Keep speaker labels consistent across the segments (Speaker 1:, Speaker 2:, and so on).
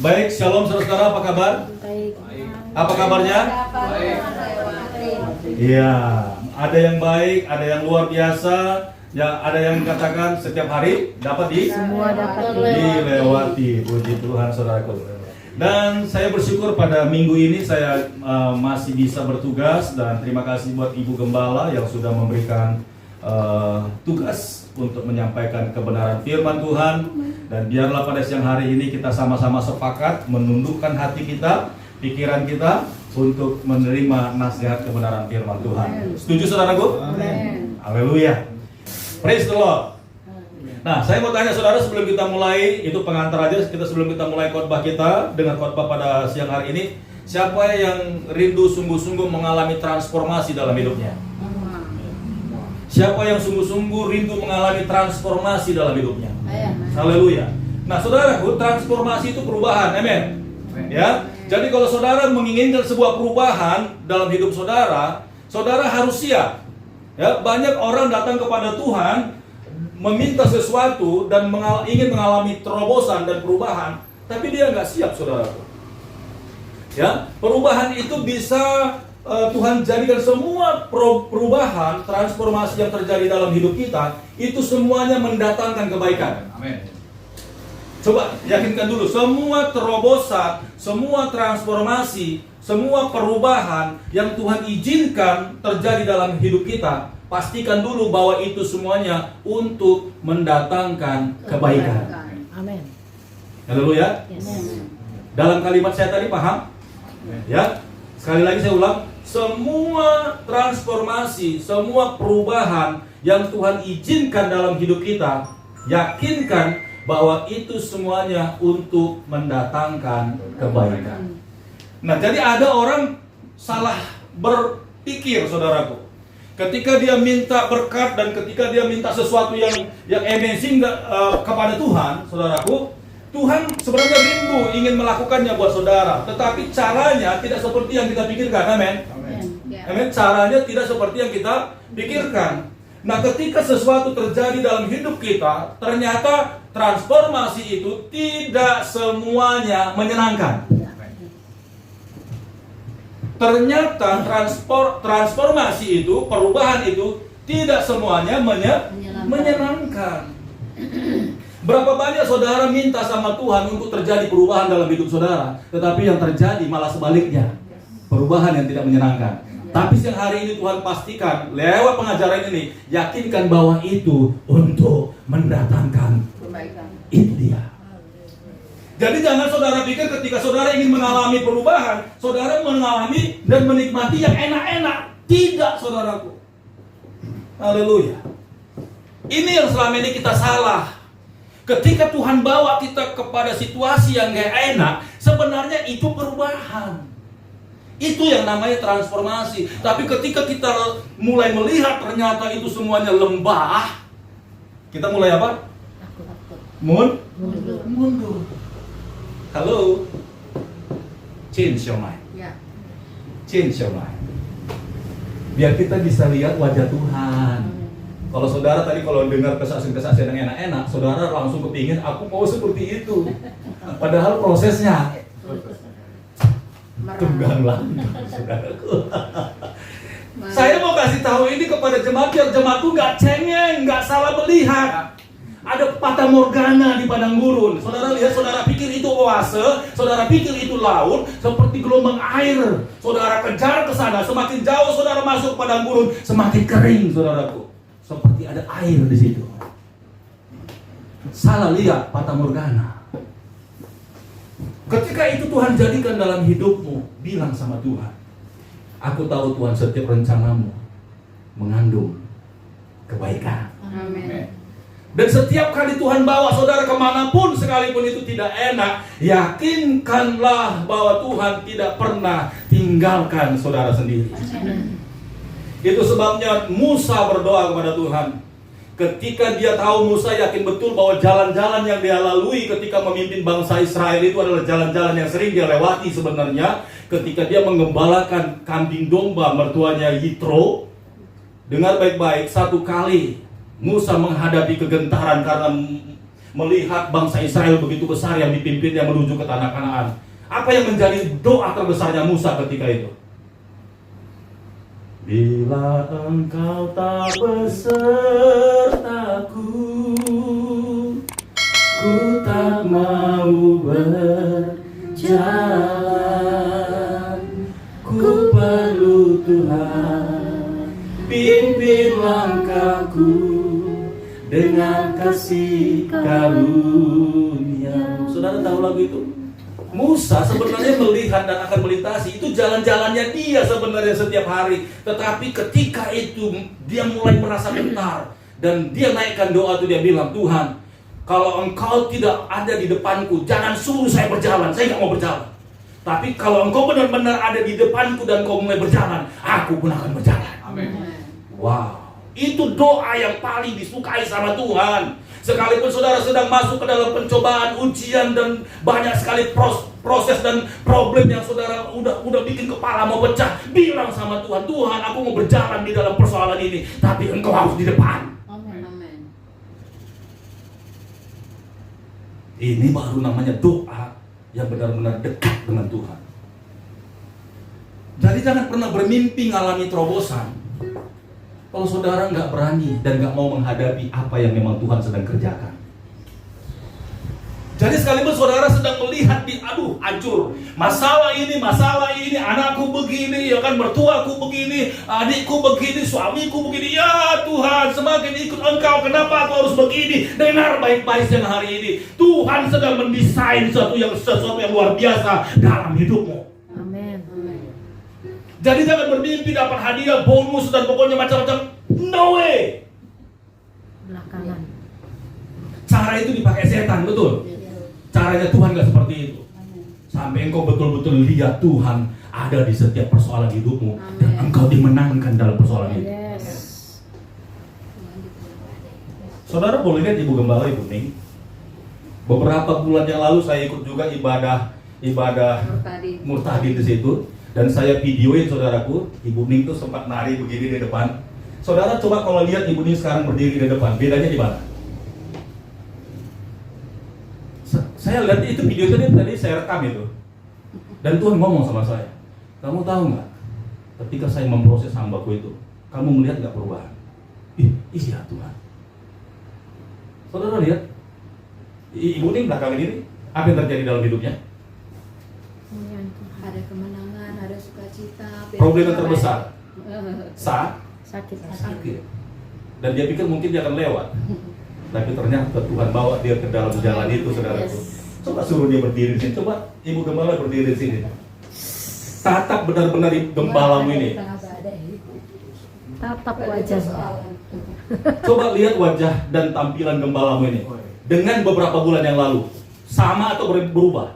Speaker 1: Baik, shalom saudara-saudara, apa kabar?
Speaker 2: Baik.
Speaker 1: Apa kabarnya?
Speaker 2: Baik.
Speaker 1: Iya, ada yang baik, ada yang luar biasa, ya ada yang katakan setiap hari dapat
Speaker 2: Semua dapat
Speaker 1: dilewati. Puji Tuhan saudaraku. Dan saya bersyukur pada minggu ini saya masih bisa bertugas, dan terima kasih buat Ibu Gembala yang sudah memberikan tugas untuk menyampaikan kebenaran firman Tuhan. Dan biarlah pada siang hari ini kita sama-sama sepakat menundukkan hati kita, pikiran kita untuk menerima nasihat kebenaran firman Tuhan. Setuju saudaraku?
Speaker 2: Amin.
Speaker 1: Haleluya. Praise the Lord. Nah, saya mau tanya saudara sebelum kita mulai, itu pengantar aja, sebelum kita mulai khotbah kita dengan khotbah pada siang hari ini, siapa yang rindu sungguh-sungguh mengalami transformasi dalam hidupnya? Siapa yang sungguh-sungguh rindu mengalami transformasi dalam hidupnya? Haleluya. Nah, saudaraku, transformasi itu perubahan, amin. Ya. Jadi kalau saudara menginginkan sebuah perubahan dalam hidup saudara, saudara harus siap. Ya, banyak orang datang kepada Tuhan meminta sesuatu dan ingin mengalami terobosan dan perubahan, tapi dia nggak siap, saudaraku. Ya, perubahan itu bisa Tuhan jadikan semua perubahan, transformasi yang terjadi dalam hidup kita, itu semuanya mendatangkan kebaikan. Amin. Coba yakinkan dulu, semua terobosan, semua transformasi, semua perubahan yang Tuhan izinkan terjadi dalam hidup kita, pastikan dulu bahwa itu semuanya untuk mendatangkan kebaikan.
Speaker 2: Amin.
Speaker 1: Haleluya.
Speaker 2: Yes.
Speaker 1: Dalam kalimat saya tadi paham? Ya. Sekali lagi saya ulang, semua transformasi, semua perubahan yang Tuhan izinkan dalam hidup kita, yakinkan bahwa itu semuanya untuk mendatangkan kebaikan. Nah, jadi ada orang salah berpikir, saudaraku. Ketika dia minta berkat dan ketika dia minta sesuatu yang amazing kepada Tuhan, saudaraku, Tuhan sebenarnya rindu ingin melakukannya buat saudara, tetapi caranya tidak seperti yang kita pikirkan. Amin. Amin. Caranya tidak seperti yang kita pikirkan. Nah, ketika sesuatu terjadi dalam hidup kita, ternyata transformasi itu tidak semuanya menyenangkan. Ternyata transformasi itu, perubahan itu tidak semuanya menyenangkan. Berapa banyak saudara minta sama Tuhan untuk terjadi perubahan dalam hidup saudara, tetapi yang terjadi malah sebaliknya, perubahan yang tidak menyenangkan. Tapi siang hari ini Tuhan pastikan lewat pengajaran ini, yakinkan bahwa itu untuk mendatangkan kebaikan. Itu dia. Jadi jangan saudara pikir ketika saudara ingin mengalami perubahan, saudara mengalami dan menikmati yang enak-enak. Tidak, saudaraku. Haleluya. Ini yang selama ini kita salah. Ketika Tuhan bawa kita kepada situasi yang gak enak, sebenarnya itu perubahan. Itu yang namanya transformasi. Tapi ketika kita mulai melihat ternyata itu semuanya lembah, kita mulai apa? Mundur. Halo. Change your mind. Change your mind. Biar kita bisa lihat wajah Tuhan. Kalau saudara tadi kalau dengar kesaksian-kesaksian yang enak-enak, saudara langsung kepingin aku mau seperti itu. Padahal prosesnya tunggang langgang, saudaraku. Saya mau kasih tahu ini kepada jemaat biar jemaat tuh nggak cengeng, nggak salah melihat. Ada fata morgana di padang gurun. Saudara lihat, saudara pikir itu oase, saudara pikir itu laut, seperti gelombang air. Saudara kejar ke sana, semakin jauh saudara masuk padang gurun, semakin kering, saudaraku. Seperti ada air di situ. Salah lihat fata morgana. Ketika itu Tuhan jadikan dalam hidupmu, bilang sama Tuhan, aku tahu Tuhan setiap rencanamu mengandung kebaikan.
Speaker 2: Amin.
Speaker 1: Dan setiap kali Tuhan bawa saudara kemanapun sekalipun itu tidak enak, yakinkanlah bahwa Tuhan tidak pernah tinggalkan saudara sendiri. Itu sebabnya Musa berdoa kepada Tuhan. Ketika dia tahu, Musa yakin betul bahwa jalan-jalan yang dia lalui ketika memimpin bangsa Israel itu adalah jalan-jalan yang sering dia lewati sebenarnya. Ketika dia mengembalakan kambing domba mertuanya Yitro. Dengar baik-baik, satu kali Musa menghadapi kegentaran karena melihat bangsa Israel begitu besar yang dipimpinnya menuju ke tanah Kanaan. Apa yang menjadi doa terbesarnya Musa ketika itu? Bila engkau tak besertaku, ku tak mau berjalan. Ku perlu Tuhan, pimpin langkahku dengan kasih karunia. Saudara tahu lagu itu? Musa sebenarnya melihat dan akan melintasi itu jalan-jalannya dia sebenarnya setiap hari. Tetapi ketika itu dia mulai merasa gentar dan dia naikkan doa itu, dia bilang, Tuhan, kalau engkau tidak ada di depanku, jangan suruh saya berjalan, saya nggak mau berjalan. Tapi kalau engkau benar-benar ada di depanku dan kau mulai berjalan, aku pun akan berjalan.
Speaker 3: Amin.
Speaker 1: Wow, itu doa yang paling disukai sama Tuhan. Sekalipun saudara sedang masuk ke dalam pencobaan, ujian, dan banyak sekali proses dan problem yang saudara udah bikin kepala mau pecah, bilang sama Tuhan, Tuhan, aku mau berjalan di dalam persoalan ini, tapi engkau harus di depan.
Speaker 2: Amin.
Speaker 1: Ini baru namanya doa yang benar-benar dekat dengan Tuhan. Jadi jangan pernah bermimpi ngalami terobosan kalau saudara nggak berani dan nggak mau menghadapi apa yang memang Tuhan sedang kerjakan. Jadi sekalipun saudara sedang melihat aduh hancur, masalah ini, anakku begini, ya kan, mertuaku begini, adikku begini, suamiku begini, ya Tuhan, semakin ikut engkau, kenapa aku harus begini? Dengar baik-baik siang hari ini, Tuhan sedang mendesain sesuatu yang luar biasa dalam hidupmu.
Speaker 2: Amin.
Speaker 1: Jadi jangan bermimpi dapat hadiah, bonus, dan pokoknya macam-macam. No way.
Speaker 2: Belakangan.
Speaker 1: Cara itu dipakai setan, betul. Caranya Tuhan gak seperti itu. Sampai engkau betul-betul lihat Tuhan ada di setiap persoalan hidupmu. Dan engkau dimenangkan dalam persoalan itu.
Speaker 2: Yes.
Speaker 1: Saudara boleh lihat Ibu Gembala, Ibu Ning. Beberapa bulan yang lalu saya ikut juga ibadah murtadi di situ. Dan saya videoin saudaraku, Ibu Ning tuh sempat nari begini di depan. Saudara coba kalau lihat Ibu Ning sekarang berdiri di depan, bedanya di mana? Saya lihat itu video itu tadi saya rekam itu. Dan Tuhan ngomong sama saya, kamu tahu nggak? Ketika saya memproses hambaku itu, kamu melihat nggak perubahan? Iya Tuhan. Saudara lihat, Ibu Ning belakangan ini apa yang terjadi dalam hidupnya?
Speaker 4: Ada kemenangan, ada sukacita.
Speaker 1: Problem yang terbesar
Speaker 2: Sakit.
Speaker 1: sakit. Dan dia pikir mungkin dia akan lewat. Tapi ternyata Tuhan bawa dia ke dalam jalan itu, saudaraku. Coba suruh dia berdiri di sini. Coba Ibu Gembala berdiri di sini. Tatap benar-benar gembalamu ini.
Speaker 2: Tatap wajahnya.
Speaker 1: Coba lihat wajah dan tampilan gembalamu ini. Dengan beberapa bulan yang lalu, sama atau berubah?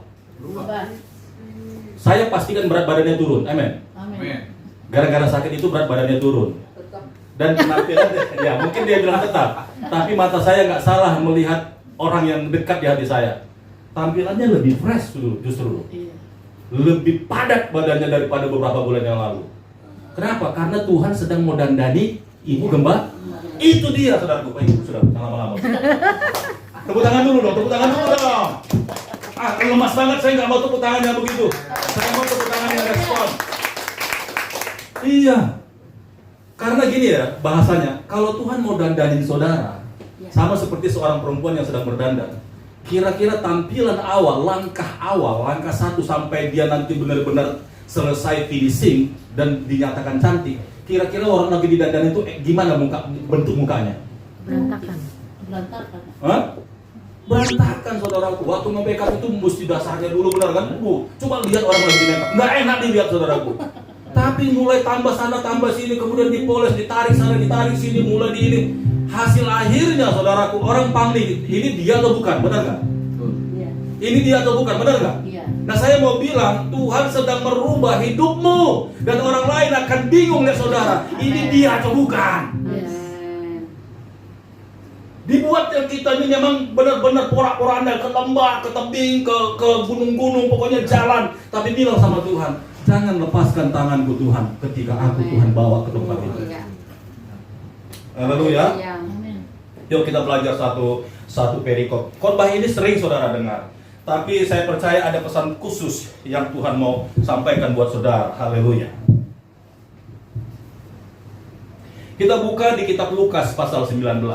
Speaker 1: Saya pastikan berat badannya turun. Amin.
Speaker 3: Amin.
Speaker 1: Gara-gara sakit itu berat badannya turun. Dan penampilannya, ya mungkin dia bilang tetap. Tapi mata saya nggak salah melihat orang yang dekat di hati saya. Tampilannya lebih fresh justru. Lebih padat badannya daripada beberapa bulan yang lalu. Kenapa? Karena Tuhan sedang mau dandani Ibu Gembala. Itu dia, saudaraku. Ibu sudah jangan lama-lama. Tepuk tangan dulu dong. Lemas banget, saya nggak mau tepuk tangan yang begitu. Saya mau tepuk tangan yang respon. Iya. Karena gini ya bahasanya, kalau Tuhan mau dandanin saudara, sama seperti seorang perempuan yang sedang berdandan. Kira-kira tampilan awal, langkah 1 sampai dia nanti benar-benar selesai finishing dan dinyatakan cantik. Kira-kira orang lagi didandan itu gimana bentuk mukanya?
Speaker 2: Berantakan.
Speaker 1: Hah? Berantakan, saudaraku. Waktu nge-makeup itu mesti dasarnya dulu, benar kan? Coba lihat orang lagi makeup, nggak enak dilihat, saudaraku. Tapi mulai tambah sana tambah sini, kemudian dipoles, ditarik sana ditarik sini, mulai di ini. Hasil akhirnya, saudaraku, orang pangling. Ini dia atau bukan? Benar nggak? Ini dia atau bukan? Benar nggak? Nah, saya mau bilang Tuhan sedang merubah hidupmu dan orang lain akan bingung lihat saudara. Ini dia atau bukan? Dibuat yang kita ini memang benar-benar porak-poranda, ke lembah, ke tebing, ke gunung-gunung, pokoknya jalan. Tapi bilang sama Tuhan, jangan lepaskan tanganku Tuhan ketika aku Tuhan bawa ke tempat itu. Haleluya. Yuk kita belajar satu perikop. Khotbah ini sering saudara dengar, tapi saya percaya ada pesan khusus yang Tuhan mau sampaikan buat saudara. Haleluya. Kita buka di kitab Lukas pasal 19.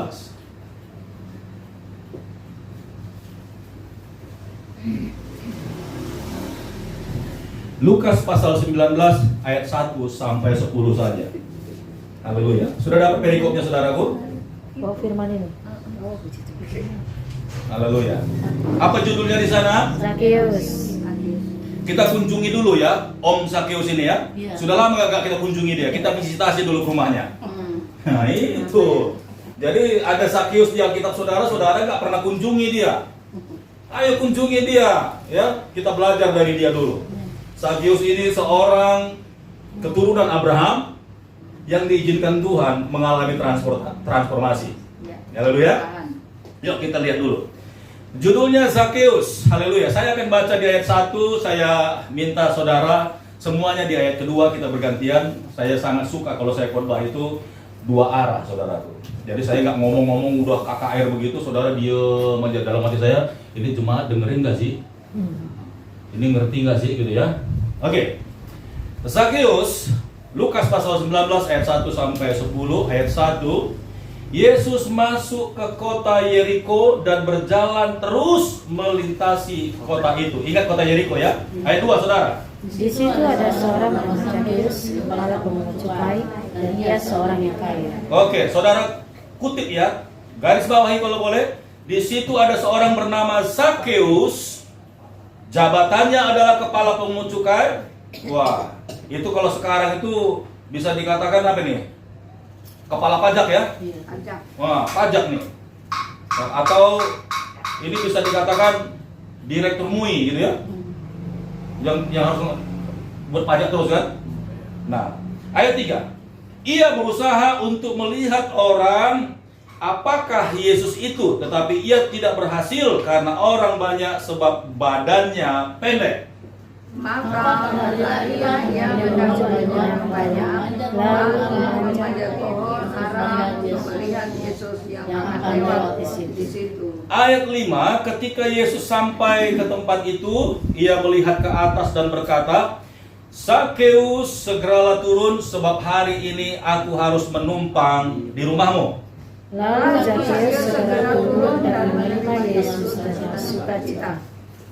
Speaker 1: Lukas pasal 19 ayat 1 sampai 10 saja. Haleluya. Sudah dapat perikopnya saudaraku?
Speaker 2: Bawa firman ini.
Speaker 1: Haleluya. Apa judulnya di sana?
Speaker 2: Zakheus.
Speaker 1: Kita kunjungi dulu ya Om Zakheus ini ya.
Speaker 4: Iya.
Speaker 1: Sudah lama gak kita kunjungi dia. Kita visitasi dulu ke rumahnya. Nah itu. Jadi ada Zakheus di Alkitab saudara gak pernah kunjungi dia. Ayo kunjungi dia ya. Kita belajar dari dia dulu. Zakheus ini seorang keturunan Abraham yang diizinkan Tuhan mengalami transformasi. Haleluya. Yuk kita lihat dulu. Judulnya Zakheus. Haleluya. Saya akan baca di ayat 1. Saya minta saudara semuanya di ayat kedua kita bergantian. Saya sangat suka kalau saya khotbah itu dua arah saudaraku. Jadi saya nggak ngomong-ngomong udah KKR begitu, saudara diem aja. Dalam hati saya, ini jemaat dengerin nggak sih? Ini ngerti nggak sih gitu ya? Oke. Zakheus, Lukas pasal 19 ayat 1 sampai 10. Ayat 1, Yesus masuk ke kota Yeriko dan berjalan terus melintasi kota itu. Ingat kota Yeriko ya. Ayat 2 saudara.
Speaker 2: Di situ ada seorang bernama Zakheus, kepala pemungut cukai, dan ia seorang yang kaya.
Speaker 1: Oke, saudara kutip ya. Garis bawahi kalau boleh. Di situ ada seorang bernama Zakheus. Jabatannya adalah kepala pemungut cukai. Wah, itu kalau sekarang itu bisa dikatakan apa nih? Kepala pajak ya?
Speaker 4: Pajak.
Speaker 1: Wah, pajak nih. Atau ini bisa dikatakan direktur MUI gitu ya. Yang harus buat pajak terus kan? Nah, ayat 3. Ia berusaha untuk melihat orang apakah Yesus itu, tetapi ia tidak berhasil karena orang banyak sebab badannya pendek.
Speaker 4: Maka lari-larian ia mendapat orang banyak, lalu memanjat pohon arah untuk melihat Yesus yang akan lewat di situ.
Speaker 1: Ayat 5, ketika Yesus sampai ke tempat itu, ia melihat ke atas dan berkata, Zakheus, segeralah turun sebab hari ini aku harus menumpang di rumahmu.
Speaker 2: Lalu Zakheus segera turun dan menerima Yesus dengan sukacita.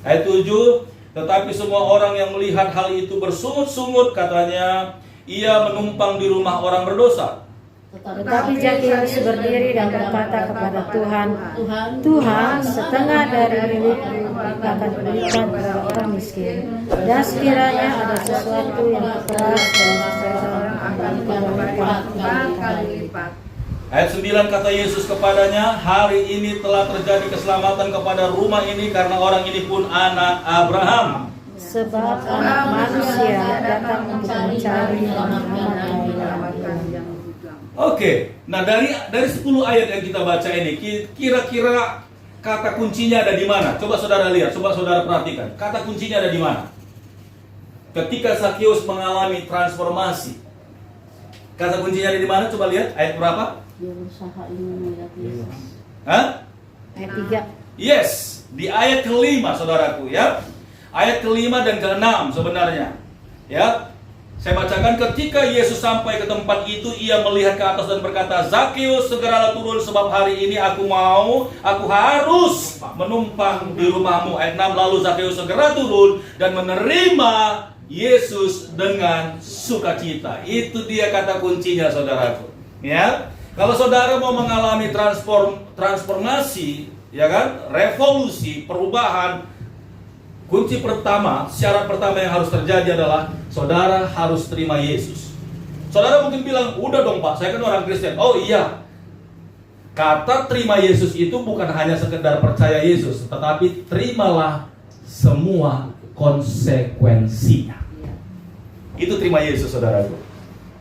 Speaker 1: Ayat 7, tetapi semua orang yang melihat hal itu bersungut-sungut, katanya, ia menumpang di rumah orang berdosa.
Speaker 2: Tetapi Zakheus berdiri dan berkata kepada Tuhan, Tuhan, setengah dari milikku akan kuberikan kepada orang miskin. Dan sekiranya ada sesuatu yang keras dan seseorang akan kuberikan kali lipat.
Speaker 1: Ayat 9, kata Yesus kepadanya, hari ini telah terjadi keselamatan kepada rumah ini karena orang ini pun anak Abraham.
Speaker 2: Sebab anak manusia datang untuk mencari dan menyelamatkan yang hilang.
Speaker 1: Oke, nah dari 10 ayat yang kita baca ini, kira-kira kata kuncinya ada di mana? Coba saudara lihat, coba saudara perhatikan. Kata kuncinya ada di mana? Ketika Zakheus mengalami transformasi, kata kuncinya ada di mana? Coba lihat ayat berapa?
Speaker 2: Dia berusaha ingin melihat Yesus.
Speaker 1: Hah?
Speaker 2: Ayat 3.
Speaker 1: Yes, di ayat kelima saudaraku ya. Ayat kelima dan keenam sebenarnya. Ya. Saya bacakan, ketika Yesus sampai ke tempat itu, ia melihat ke atas dan berkata, Zakheus, segeralah turun sebab hari ini aku harus menumpang di rumahmu. Ayat 6, lalu Zakheus segera turun dan menerima Yesus dengan sukacita. Itu dia kata kuncinya saudaraku. Ya. Kalau saudara mau mengalami transformasi, ya kan, revolusi, perubahan, kunci pertama, syarat pertama yang harus terjadi adalah saudara harus terima Yesus. Saudara mungkin bilang, udah dong Pak, saya kan orang Kristen. Oh iya, kata terima Yesus itu bukan hanya sekedar percaya Yesus, tetapi terimalah semua konsekuensinya. Itu terima Yesus saudaraku.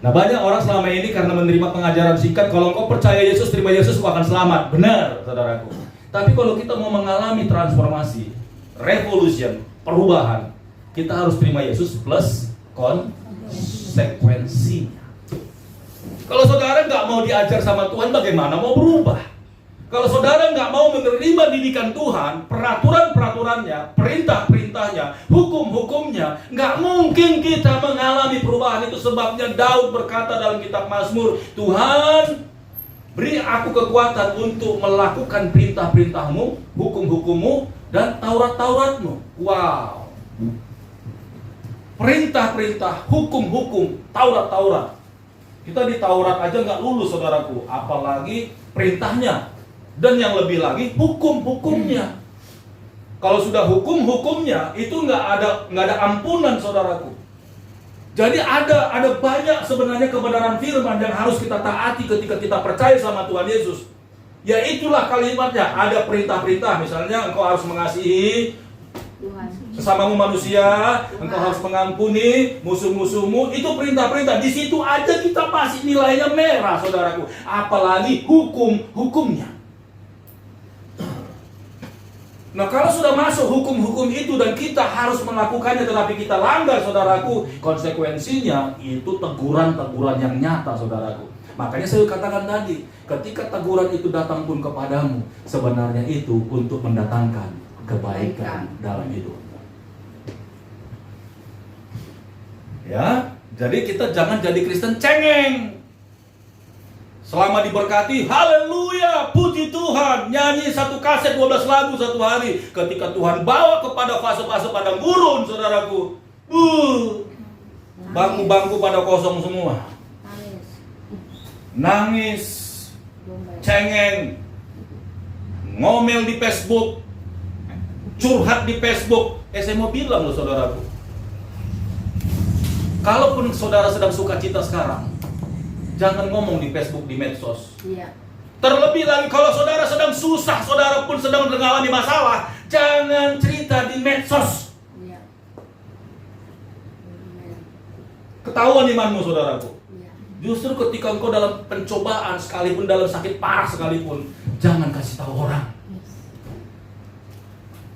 Speaker 1: Nah banyak orang selama ini karena menerima pengajaran singkat, kalau engkau percaya Yesus, terima Yesus, engkau akan selamat. Benar saudaraku. Tapi kalau kita mau mengalami transformasi, revolution, perubahan, kita harus terima Yesus plus konsekuensinya. Kalau saudara nggak mau diajar sama Tuhan, bagaimana mau berubah? Kalau saudara nggak mau menerima didikan Tuhan, peraturan-peraturannya, perintah-perintahnya, hukum-hukumnya, nggak mungkin kita mengalami perubahan. Itu sebabnya Daud berkata dalam kitab Mazmur, Tuhan, beri aku kekuatan untuk melakukan perintah-perintahmu, hukum-hukummu, dan Taurat-Tauratmu. Wow. Perintah-perintah, hukum-hukum, Taurat-Taurat. Kita di Taurat aja nggak lulus, saudaraku. Apalagi perintahnya. Dan yang lebih lagi, hukum-hukumnya. Kalau sudah hukum-hukumnya, itu nggak ada ampunan, saudaraku. Jadi ada banyak sebenarnya kebenaran firman yang harus kita taati ketika kita percaya sama Tuhan Yesus. Ya itulah kalimatnya. Ada perintah-perintah, misalnya engkau harus mengasihi sesamamu manusia, engkau harus mengampuni musuh-musuhmu. Itu perintah-perintah. Di situ aja kita masih nilainya merah, saudaraku. Apalagi hukum-hukumnya. Nah, kalau sudah masuk hukum-hukum itu dan kita harus melakukannya tetapi kita langgar, saudaraku, konsekuensinya itu teguran-teguran yang nyata, saudaraku. Makanya saya katakan tadi, ketika teguran itu datang pun kepadamu, sebenarnya itu untuk mendatangkan kebaikan dalam hidup. Ya, jadi kita jangan jadi Kristen cengeng. Selama diberkati, haleluya, puji Tuhan, nyanyi satu kaset 12 lagu satu hari. Ketika Tuhan bawa kepada fase-fase padang gurun, saudaraku, bangku-bangku pada kosong semua. Nangis, cengeng, ngomel di Facebook, curhat di Facebook. Saya mau bilang loh, saudaraku, kalaupun saudara sedang sukacita sekarang, jangan ngomong di Facebook, di medsos. Iya. Terlebih lagi kalau saudara sedang susah, saudara pun sedang mengalami masalah, jangan cerita di medsos. Iya. Ketahuan imanmu, saudaraku. Iya. Justru ketika engkau dalam pencobaan, sekalipun dalam sakit parah sekalipun, jangan kasih tahu orang.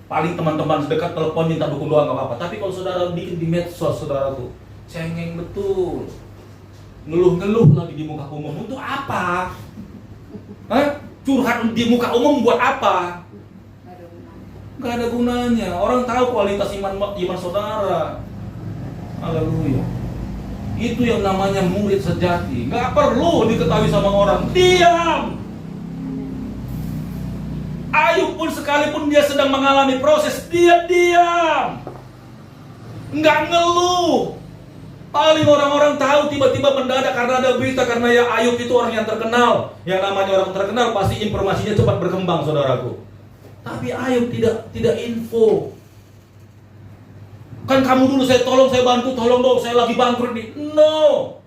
Speaker 1: Paling teman-teman sedekat telepon minta dukung doa nggak apa-apa. Tapi kalau saudara bikin di medsos, saudaraku, cengeng betul. Ngeluh-ngeluh lagi di muka umum. Untuk apa? Curhat di muka umum buat apa? Gak ada gunanya. Orang tahu kualitas iman saudara. Haleluya. Itu yang namanya murid sejati. Gak perlu diketahui sama orang. Diam. Ayub pun sekalipun dia sedang mengalami proses, dia diam. Gak ngeluh. Paling orang-orang tahu tiba-tiba mendadak karena ada berita, karena ya Ayub itu orang yang terkenal. Yang namanya orang terkenal pasti informasinya cepat berkembang, saudaraku. Tapi Ayub tidak info. Kan kamu dulu saya tolong, saya bantu, tolong dong, saya lagi bangkrut nih. No.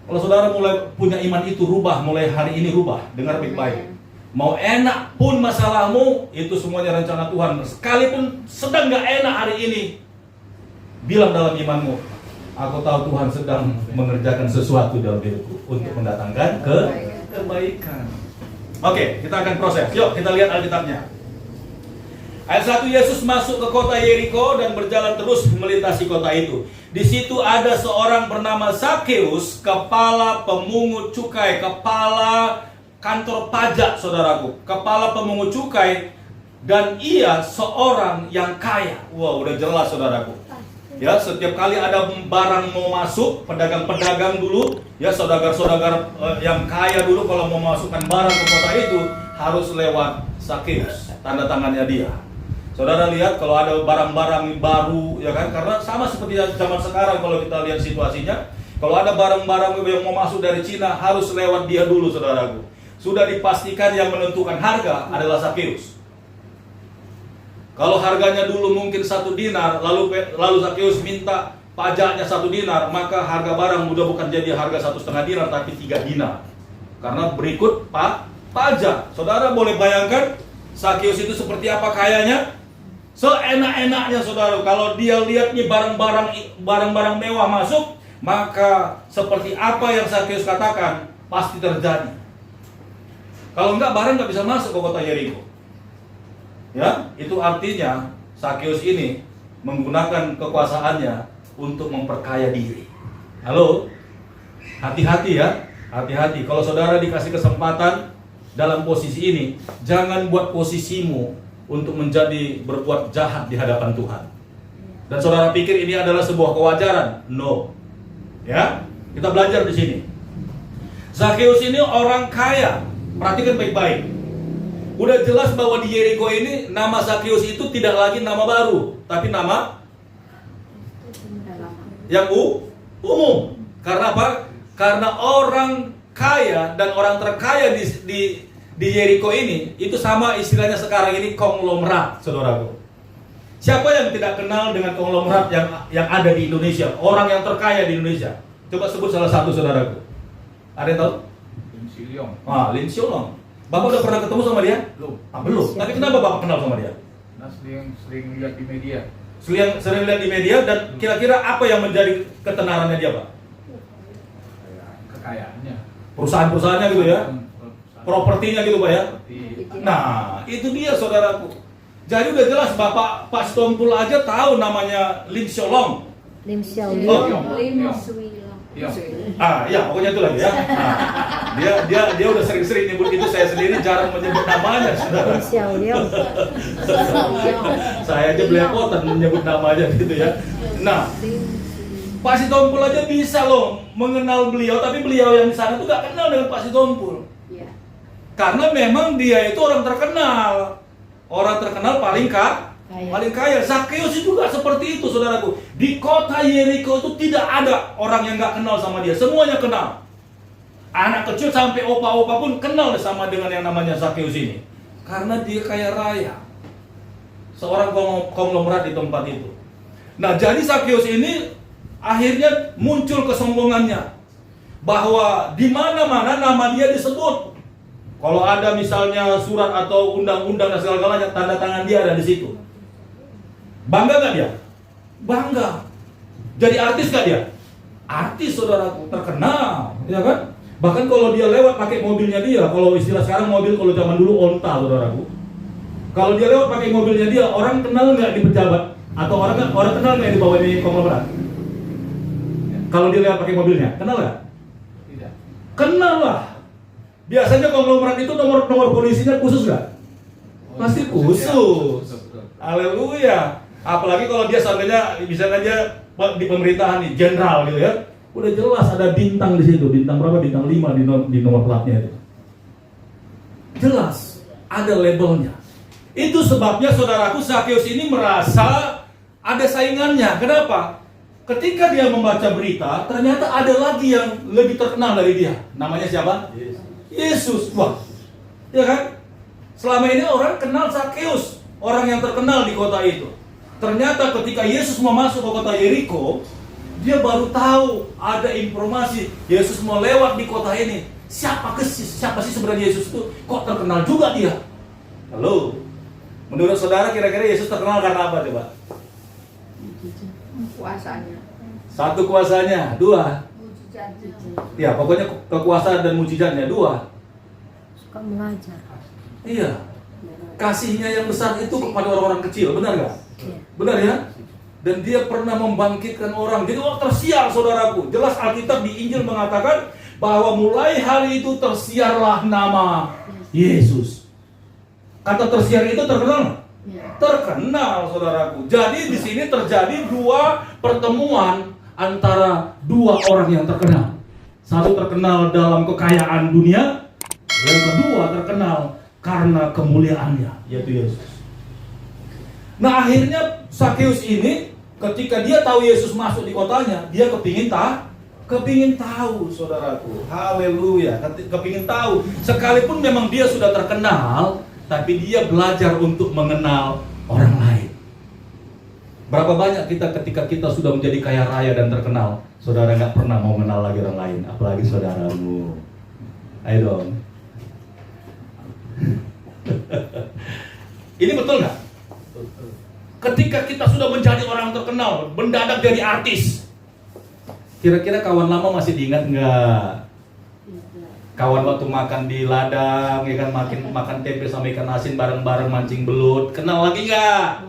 Speaker 1: Kalau saudara mulai punya iman itu, rubah, mulai hari ini rubah. Dengar baik-baik. Mau enak pun masalahmu, itu semuanya rencana Tuhan. Sekalipun sedang gak enak hari ini, bilang dalam imanmu, aku tahu Tuhan sedang mengerjakan sesuatu dalam hidupku untuk mendatangkan kebaikan. Oke, kita akan proses. Yuk, kita lihat Alkitabnya. Ayat 1, Yesus masuk ke kota Yeriko dan berjalan terus melintasi kota itu. Di situ ada seorang bernama Zakheus, kepala pemungut cukai, kepala kantor pajak, saudaraku. Kepala pemungut cukai, dan ia seorang yang kaya. Wow, udah jelas, saudaraku. Ya, setiap kali ada barang mau masuk, pedagang-pedagang dulu, ya saudagar-saudagar yang kaya dulu kalau mau masukkan barang ke kota itu harus lewat Zakheus, tanda tangannya dia. Saudara lihat kalau ada barang-barang baru, ya kan? Karena sama seperti zaman sekarang kalau kita lihat situasinya, kalau ada barang-barang yang mau masuk dari Cina harus lewat dia dulu, saudaraku. Sudah dipastikan yang menentukan harga adalah Zakheus. Kalau harganya dulu mungkin 1 dinar, lalu Zakheus minta pajaknya 1 dinar, maka harga barang udah bukan jadi harga 1,5 dinar, tapi 3 dinar. Karena berikut pajak. Saudara boleh bayangkan Zakheus itu seperti apa kayanya? Seenak-enaknya, saudara. Kalau dia lihat nih barang-barang mewah masuk, maka seperti apa yang Zakheus katakan pasti terjadi. Kalau enggak, barang nggak bisa masuk ke kota Yeriko. Ya, itu artinya Zakheus ini menggunakan kekuasaannya untuk memperkaya diri. Halo, hati-hati ya. Hati-hati, kalau saudara dikasih kesempatan dalam posisi ini, jangan buat posisimu untuk menjadi berbuat jahat di hadapan Tuhan. Dan saudara pikir ini adalah sebuah kewajaran? No. Ya, kita belajar di sini. Zakheus ini orang kaya. Perhatikan baik-baik. Udah jelas bahwa di Yeriko ini nama Zakheus itu tidak lagi nama baru, tapi nama yang umum. Karena apa? Karena orang kaya dan orang terkaya di Yeriko ini itu sama istilahnya sekarang ini konglomerat, saudaraku. Siapa yang tidak kenal dengan konglomerat yang ada di Indonesia? Orang yang terkaya di Indonesia. Coba sebut salah satu, saudaraku. Ada yang tahu? Lin Xiong. Bapak udah pernah ketemu sama dia? Belum. Tapi kenapa Bapak kenal sama dia?
Speaker 3: Nah, sering lihat di media.
Speaker 1: Sering lihat di media, dan kira-kira apa yang menjadi ketenarannya dia, Pak?
Speaker 3: Kekayaannya.
Speaker 1: Perusahaan-perusahaannya gitu ya? Propertinya gitu, Pak ya?
Speaker 3: Seperti
Speaker 1: Nah, itu dia, saudaraku. Jadi udah jelas Bapak Pak Stompul aja tahu namanya Lim Xiaolong.
Speaker 2: Lim Xiao
Speaker 1: Oh.
Speaker 2: Liu.
Speaker 1: Ya, pokoknya itu lagi ya. Nah, dia udah sering-sering nyebut itu, saya sendiri jarang menyebut namanya, saudara.
Speaker 2: Lim Xiao Liu.
Speaker 1: Saya aja belepotan menyebut namanya gitu ya. Nah, Pak Sitompul aja bisa loh mengenal beliau, tapi beliau yang di sana tuh gak kenal dengan Pak Sitompul. Karena memang dia itu orang terkenal. Orang terkenal paling kaya. Zakheus itu juga seperti itu, saudaraku. Di kota Yeriko itu tidak ada orang yang gak kenal sama dia. Semuanya kenal. Anak kecil sampai opa-opa pun kenal sama dengan yang namanya Zakheus ini. Karena dia kaya raya. Seorang konglomerat di tempat itu. Nah, jadi Zakheus ini akhirnya muncul kesombongannya. Bahwa di mana-mana nama dia disebut. Kalau ada misalnya surat atau undang-undang dan segala-galanya, tanda tangan dia ada di situ. Bangga nggak dia? Bangga. Jadi artis nggak dia? Artis, saudaraku, terkenal, ya kan? Bahkan kalau dia lewat pakai mobilnya dia, kalau istilah sekarang mobil, kalau zaman dulu onta, saudaraku. Kalau dia lewat pakai mobilnya dia, orang kenal nggak di pejabat? Atau orang kenal nggak di bawah ini konglomerat? Kalau dia lewat pakai mobilnya, kenal nggak?
Speaker 3: Tidak.
Speaker 1: Kenal lah. Biasanya konglomerat itu nomor polisinya khusus nggak? Pasti khusus. Haleluya. Apalagi kalau dia seandainya misalnya dia di pemerintahan nih, jenderal gitu ya. Udah jelas ada bintang di situ. Bintang berapa? Bintang 5 di nomor platnya itu. Jelas ada labelnya. Itu sebabnya saudaraku, Zakheus ini merasa ada saingannya. Kenapa? Ketika dia membaca berita, ternyata ada lagi yang lebih terkenal dari dia. Namanya siapa? Yesus. Wah, ya kan? Selama ini orang kenal Zakheus, orang yang terkenal di kota itu. Ternyata ketika Yesus mau masuk ke kota Yeriko, dia baru tahu ada informasi Yesus mau lewat di kota ini. Siapa sih sebenarnya Yesus itu? Kok terkenal juga dia? Halo, menurut saudara kira-kira Yesus terkenal karena apa coba?
Speaker 4: Kuasanya.
Speaker 1: Satu, kuasanya. Dua, ya pokoknya kekuasaan dan mujizatnya. Dua,
Speaker 2: Suka mengajar.
Speaker 1: iya, kasihnya yang besar itu kepada orang-orang kecil, benar nggak?
Speaker 2: Iya.
Speaker 1: Benar ya? Dan dia pernah membangkitkan orang. Jadi tersiar, saudaraku. Jelas Alkitab di Injil mengatakan bahwa mulai hari itu tersiarlah nama Yesus. Kata tersiar itu terkenal? Terkenal, saudaraku. Jadi di sini terjadi dua pertemuan antara dua orang yang terkenal. Satu terkenal dalam kekayaan dunia, yang kedua terkenal karena kemuliaannya, yaitu Yesus. Nah, akhirnya Zakheus ini ketika dia tahu Yesus masuk di kotanya, dia kepingin tahu, saudaraku. Haleluya, kepingin tahu. Sekalipun memang dia sudah terkenal, tapi dia belajar untuk mengenal orang lain. Berapa banyak kita ketika kita sudah menjadi kaya raya dan terkenal, saudara nggak pernah mau mengenal lagi orang lain, apalagi saudaramu. Ayo dong. Ini betul nggak? Ketika kita sudah menjadi orang terkenal, mendadak jadi artis, kira-kira kawan lama masih diingat nggak? Kawan waktu makan di ladang, ya kan, makan tempe sama ikan asin bareng-bareng mancing belut, kenal lagi nggak?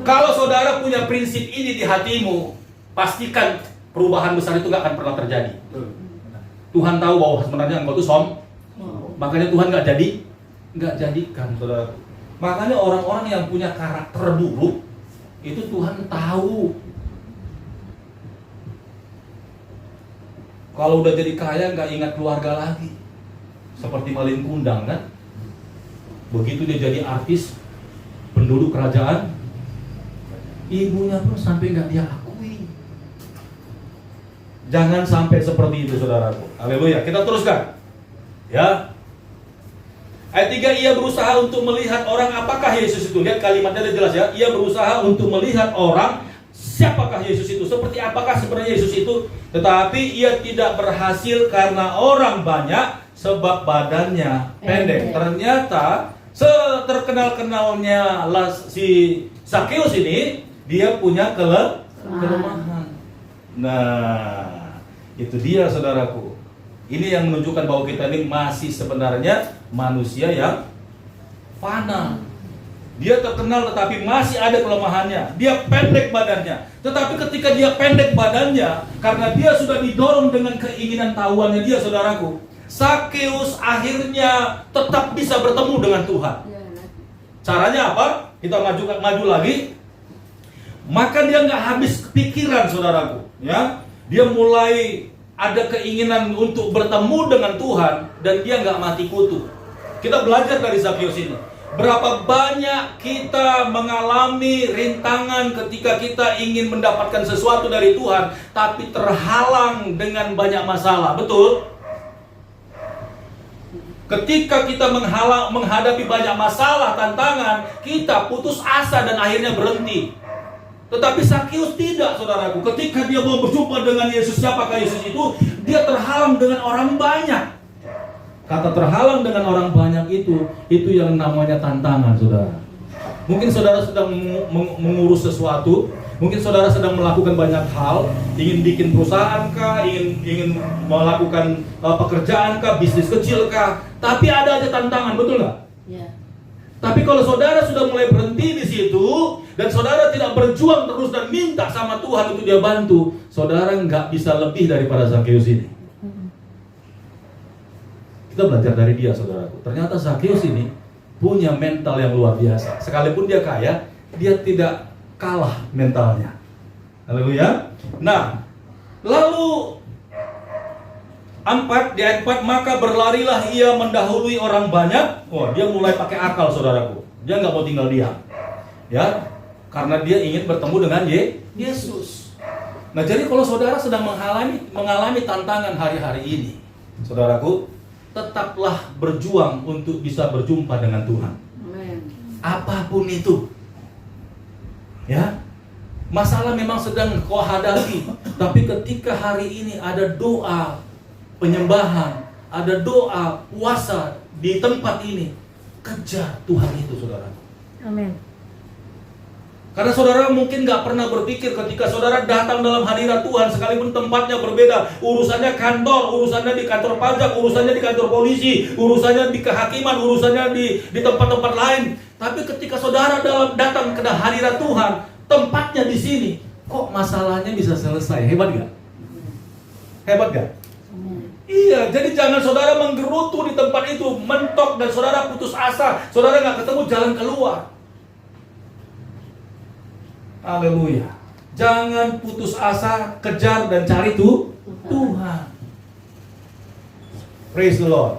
Speaker 1: Kalau saudara punya prinsip ini di hatimu, pastikan perubahan besar itu gak akan pernah terjadi. Tuhan tahu bahwa sebenarnya engkau itu makanya Tuhan nggak jadikan, saudara. Makanya orang-orang yang punya karakter buruk itu Tuhan tahu. Kalau udah jadi kaya nggak ingat keluarga lagi, seperti Malin Kundang kan. Begitu dia jadi artis, penduduk kerajaan, ibunya pun sampai nggak dia akui. Jangan sampai seperti itu, saudaraku. Haleluya. Kita teruskan. Ya. Ayat 3, ia berusaha untuk melihat orang apakah Yesus itu. Lihat kalimatnya ada jelas ya. Ia berusaha untuk melihat orang siapakah Yesus itu, seperti apakah sebenarnya Yesus itu. Tetapi ia tidak berhasil karena orang banyak, sebab badannya pendek. Ternyata seterkenal-kenalnya si Zakheus ini, dia punya kelemahan. Nah, itu dia, saudaraku. Ini yang menunjukkan bahwa kita ini masih sebenarnya manusia yang fana. Dia terkenal tetapi masih ada kelemahannya. Dia pendek badannya. Tetapi ketika dia pendek badannya, karena dia sudah didorong dengan keinginan tahuannya dia, saudaraku, Zakheus akhirnya tetap bisa bertemu dengan Tuhan. Caranya apa? Kita maju lagi. Maka dia nggak habis pikiran, saudaraku. Ya, dia mulai ada keinginan untuk bertemu dengan Tuhan dan dia nggak mati kutu. Kita belajar dari Zakheus ini. Berapa banyak kita mengalami rintangan ketika kita ingin mendapatkan sesuatu dari Tuhan, tapi terhalang dengan banyak masalah. Betul? Ketika kita menghadapi banyak masalah, tantangan, kita putus asa dan akhirnya berhenti. Tetapi Zakheus tidak, saudaraku. Ketika dia mau berjumpa dengan Yesus, siapakah Yesus itu? Dia terhalang dengan orang banyak. Kata terhalang dengan orang banyak itu yang namanya tantangan, saudara. Mungkin saudara sedang mengurus sesuatu, mungkin saudara sedang melakukan banyak hal, ingin bikin perusahaan kah, ingin melakukan pekerjaan kah, bisnis kecil kah, tapi ada aja tantangan, betul nggak? Ya. Tapi kalau saudara sudah mulai berhenti di situ dan saudara tidak berjuang terus dan minta sama Tuhan untuk dia bantu, saudara nggak bisa lebih daripada Zakheus ini. Kita belajar dari dia, saudaraku. Ternyata Zakheus ini punya mental yang luar biasa. Sekalipun dia kaya, dia tidak kalah mentalnya. Haleluya. Nah, lalu di ayat 4, maka berlarilah ia mendahului orang banyak. Dia mulai pakai akal, saudaraku. Dia nggak mau tinggal diam, ya, karena dia ingin bertemu dengan Yesus. Nah, jadi kalau saudara sedang mengalami tantangan hari-hari ini, saudaraku, tetaplah berjuang untuk bisa berjumpa dengan Tuhan. Amen. Apapun itu, ya. Masalah memang sedang kau hadapi, tapi ketika hari ini ada doa penyembahan, ada doa puasa di tempat ini, kejar Tuhan itu, saudara.
Speaker 2: Amin.
Speaker 1: Karena saudara mungkin gak pernah berpikir ketika saudara datang dalam hadirat Tuhan, sekalipun tempatnya berbeda, urusannya kantor, urusannya di kantor pajak, urusannya di kantor polisi, urusannya di kehakiman, urusannya di tempat-tempat lain. Tapi ketika saudara datang ke hadirat Tuhan, tempatnya di sini, kok masalahnya bisa selesai? Hebat gak? Hebat gak? Iya, jadi jangan saudara menggerutu di tempat itu, mentok dan saudara putus asa, saudara nggak ketemu jalan keluar. Haleluya. Jangan putus asa, kejar dan cari Tuhan. Praise the Lord.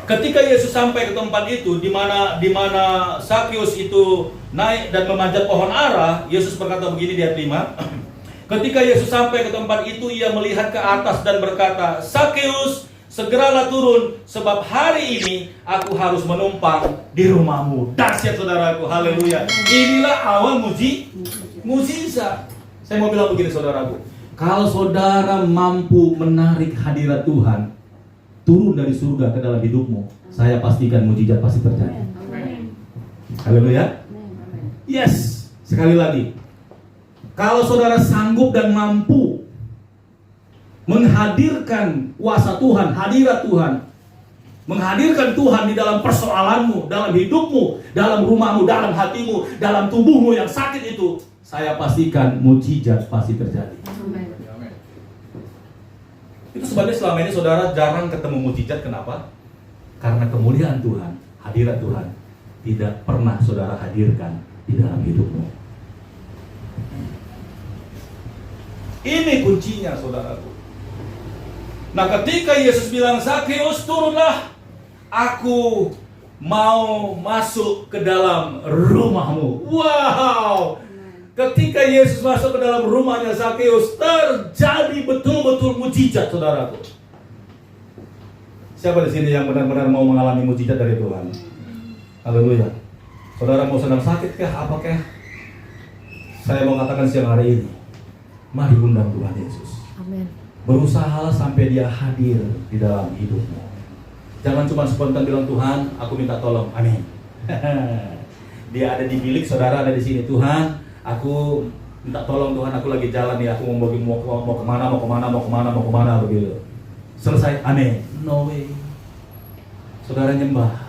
Speaker 1: Ketika Yesus sampai ke tempat itu, di mana Zakheus itu naik dan memanjat pohon ara, Yesus berkata begini di ayat 5. Ketika Yesus sampai ke tempat itu, ia melihat ke atas dan berkata, Zakheus, segeralah turun, sebab hari ini aku harus menumpang di rumahmu. Dahsyat, saudaraku, haleluya. Inilah awal mujizat. Saya mau bilang begini, saudaraku. Kalau saudara mampu menarik hadirat Tuhan turun dari surga ke dalam hidupmu, saya pastikan mujizat pasti terjadi. Haleluya. Yes, sekali lagi. Kalau saudara sanggup dan mampu menghadirkan kuasa Tuhan, hadirat Tuhan menghadirkan Tuhan di dalam persoalanmu, dalam hidupmu, dalam rumahmu, dalam hatimu, dalam tubuhmu yang sakit itu, saya pastikan mujizat pasti terjadi.
Speaker 3: Amin.
Speaker 1: Itu sebabnya selama ini saudara jarang ketemu mujizat. Kenapa? Karena kemuliaan Tuhan, hadirat Tuhan tidak pernah saudara hadirkan di dalam hidupmu. Ini kuncinya, saudaraku. Nah, ketika Yesus bilang, Zakeus turunlah, aku mau masuk ke dalam rumahmu. Wow! Ketika Yesus masuk ke dalam rumahnya Zakeus, terjadi betul-betul mujizat, saudaraku. Siapa di sini yang benar-benar mau mengalami mujizat dari Tuhan? Haleluya. Saudara mau sedang sakit kah? Apakah? Saya mau katakan siang hari ini, mari undang Tuhan Yesus.
Speaker 2: Amin.
Speaker 1: Berusaha sampai dia hadir di dalam hidupmu. Jangan cuma spontan bilang, Tuhan, aku minta tolong. Amin. Dia ada di bilik, saudara ada di sini. Tuhan, aku minta tolong Tuhan, aku lagi jalan nih, aku mau kemana begitu. Selesai, amin. No way. Saudara nyembah.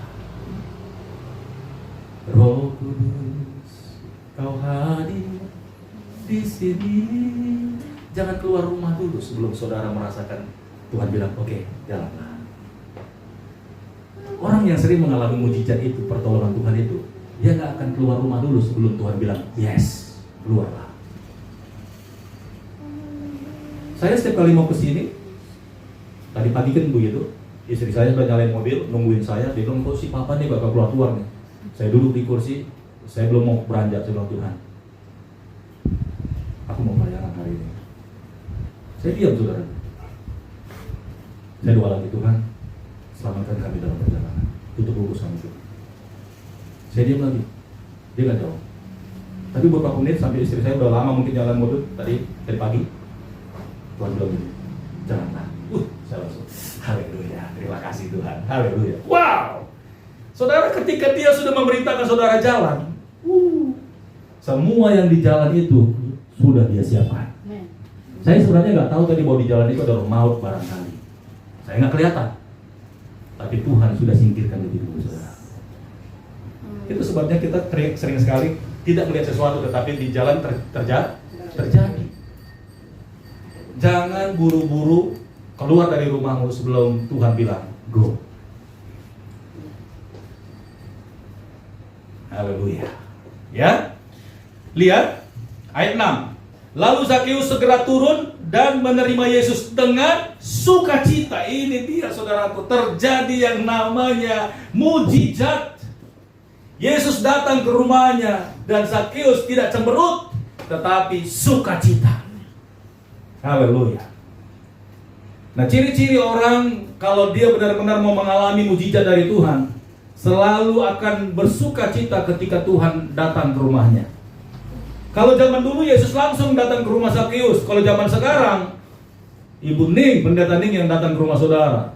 Speaker 1: Roh Kudus, kau hadir di sini. Jangan keluar rumah dulu sebelum saudara merasakan Tuhan bilang, oke, jalanlah. Orang yang sering mengalami mujizat itu, pertolongan Tuhan itu, dia nggak akan keluar rumah dulu sebelum Tuhan bilang, yes, keluarlah. Saya setiap kali mau ke sini, tadi pagi kan begitu, istri saya sudah nyalain mobil, nungguin saya, dia bilang, kok si papa nih bakal keluar nih. Saya duduk di kursi, saya belum mau beranjak, saya bilang, Tuhan, aku mau pelayanan hari ini. Saya diam, saudara. Saya doa lagi, Tuhan, selamatkan kami dalam perjalanan. Tutup urusan itu. Saya diam lagi. Dia nggak jawab. Tapi beberapa menit sampai istri saya udah lama mungkin jalan mobil dari pagi. Tuhan bilang gini, janganlah. Saya langsung, haleluya, terima kasih Tuhan, haleluya. Wow, saudara, ketika dia sudah memerintahkan saudara jalan, semua yang di jalan itu sudah dia siapkan. Saya sebenarnya nggak tahu tadi bahwa di jalan itu ada roh maut barangkali. Saya nggak kelihatan. Tapi Tuhan sudah singkirkan lebih dulu, saudara. Itu sebabnya kita sering sekali tidak melihat sesuatu, tetapi di jalan terjadi. Jangan buru-buru keluar dari rumahmu sebelum Tuhan bilang, go. Haleluya. Ya. Lihat ayat 6. Lalu Zakeus segera turun dan menerima Yesus dengan sukacita. Ini dia, saudaraku, terjadi yang namanya mujizat. Yesus datang ke rumahnya dan Zakeus tidak cemberut, tetapi sukacita. Haleluya. Nah, ciri-ciri orang kalau dia benar-benar mau mengalami mujizat dari Tuhan, selalu akan bersukacita ketika Tuhan datang ke rumahnya. Kalau zaman dulu Yesus langsung datang ke rumah Zakeus. Kalau zaman sekarang, Ibu Ning, pendeta Ning yang datang ke rumah saudara.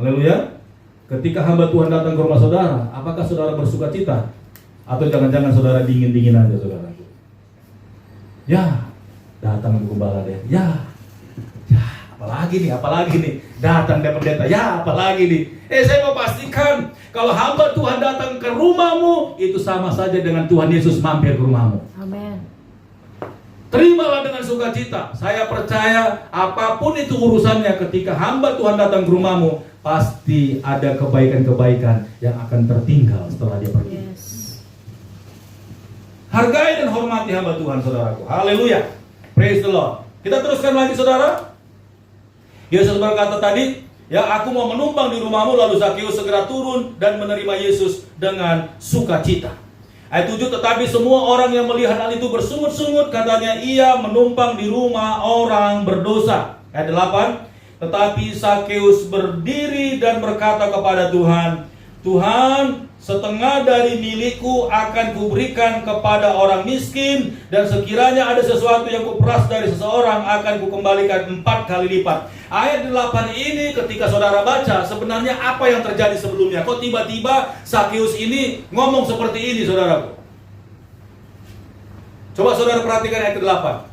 Speaker 1: Haleluya. Ketika hamba Tuhan datang ke rumah saudara, apakah saudara bersukacita? Atau jangan-jangan saudara dingin-dingin aja, saudara? Ya, datang gembala deh. Ya, apalagi nih, datang dia pendeta. Ya, apalagi nih. Saya mau pastikan, kalau hamba Tuhan datang ke rumahmu, itu sama saja dengan Tuhan Yesus mampir ke rumahmu.
Speaker 2: Amin.
Speaker 1: Terimalah dengan sukacita. Saya percaya apapun itu urusannya, ketika hamba Tuhan datang ke rumahmu, pasti ada kebaikan-kebaikan yang akan tertinggal setelah dia pergi.
Speaker 2: Yes.
Speaker 1: Hargai dan hormati hamba Tuhan, saudaraku. Haleluya. Praise the Lord. Kita teruskan lagi, saudara. Yesus berkata tadi, ya, aku mau menumpang di rumahmu. Lalu Zakeus segera turun dan menerima Yesus dengan sukacita. Ayat 7, tetapi semua orang yang melihat hal itu bersungut-sungut, katanya ia menumpang di rumah orang berdosa. Ayat 8, tetapi Zakeus berdiri dan berkata kepada Tuhan, Tuhan, setengah dari milikku akan kuberikan kepada orang miskin, dan sekiranya ada sesuatu yang kuperas dari seseorang akan kukembalikan 4 kali lipat. Ayat 8 ini ketika saudara baca, sebenarnya apa yang terjadi sebelumnya? Kok tiba-tiba Zakeus ini ngomong seperti ini, saudaraku? Coba saudara perhatikan ayat 8.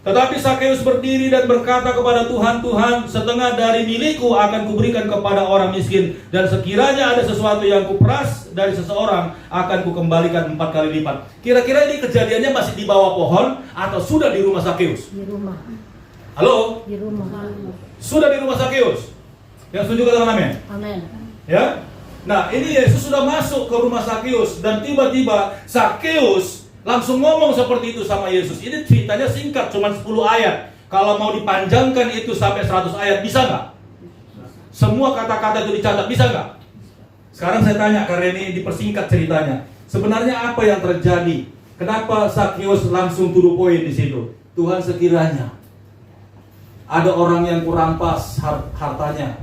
Speaker 1: Tetapi Sakeus berdiri dan berkata kepada Tuhan, Tuhan, setengah dari milikku akan kuberikan kepada orang miskin, dan sekiranya ada sesuatu yang kuperas dari seseorang, akan kukembalikan 4 kali lipat. Kira-kira ini kejadiannya masih di bawah pohon atau sudah di rumah Sakeus?
Speaker 2: Di rumah.
Speaker 1: Halo?
Speaker 2: Di rumah.
Speaker 1: Sudah di rumah Sakeus? Yang setuju katakan amin?
Speaker 2: Amin.
Speaker 1: Ya? Nah, ini Yesus sudah masuk ke rumah Sakeus, dan tiba-tiba Sakeus langsung ngomong seperti itu sama Yesus. Ini ceritanya singkat, cuma 10 ayat. Kalau mau dipanjangkan itu sampai 100 ayat, bisa nggak? Semua kata-kata itu dicatat, bisa nggak? Sekarang saya tanya, karena ini dipersingkat ceritanya. Sebenarnya apa yang terjadi? Kenapa Sakeus langsung to the point di situ? Tuhan, sekiranya ada orang yang kurampas hartanya,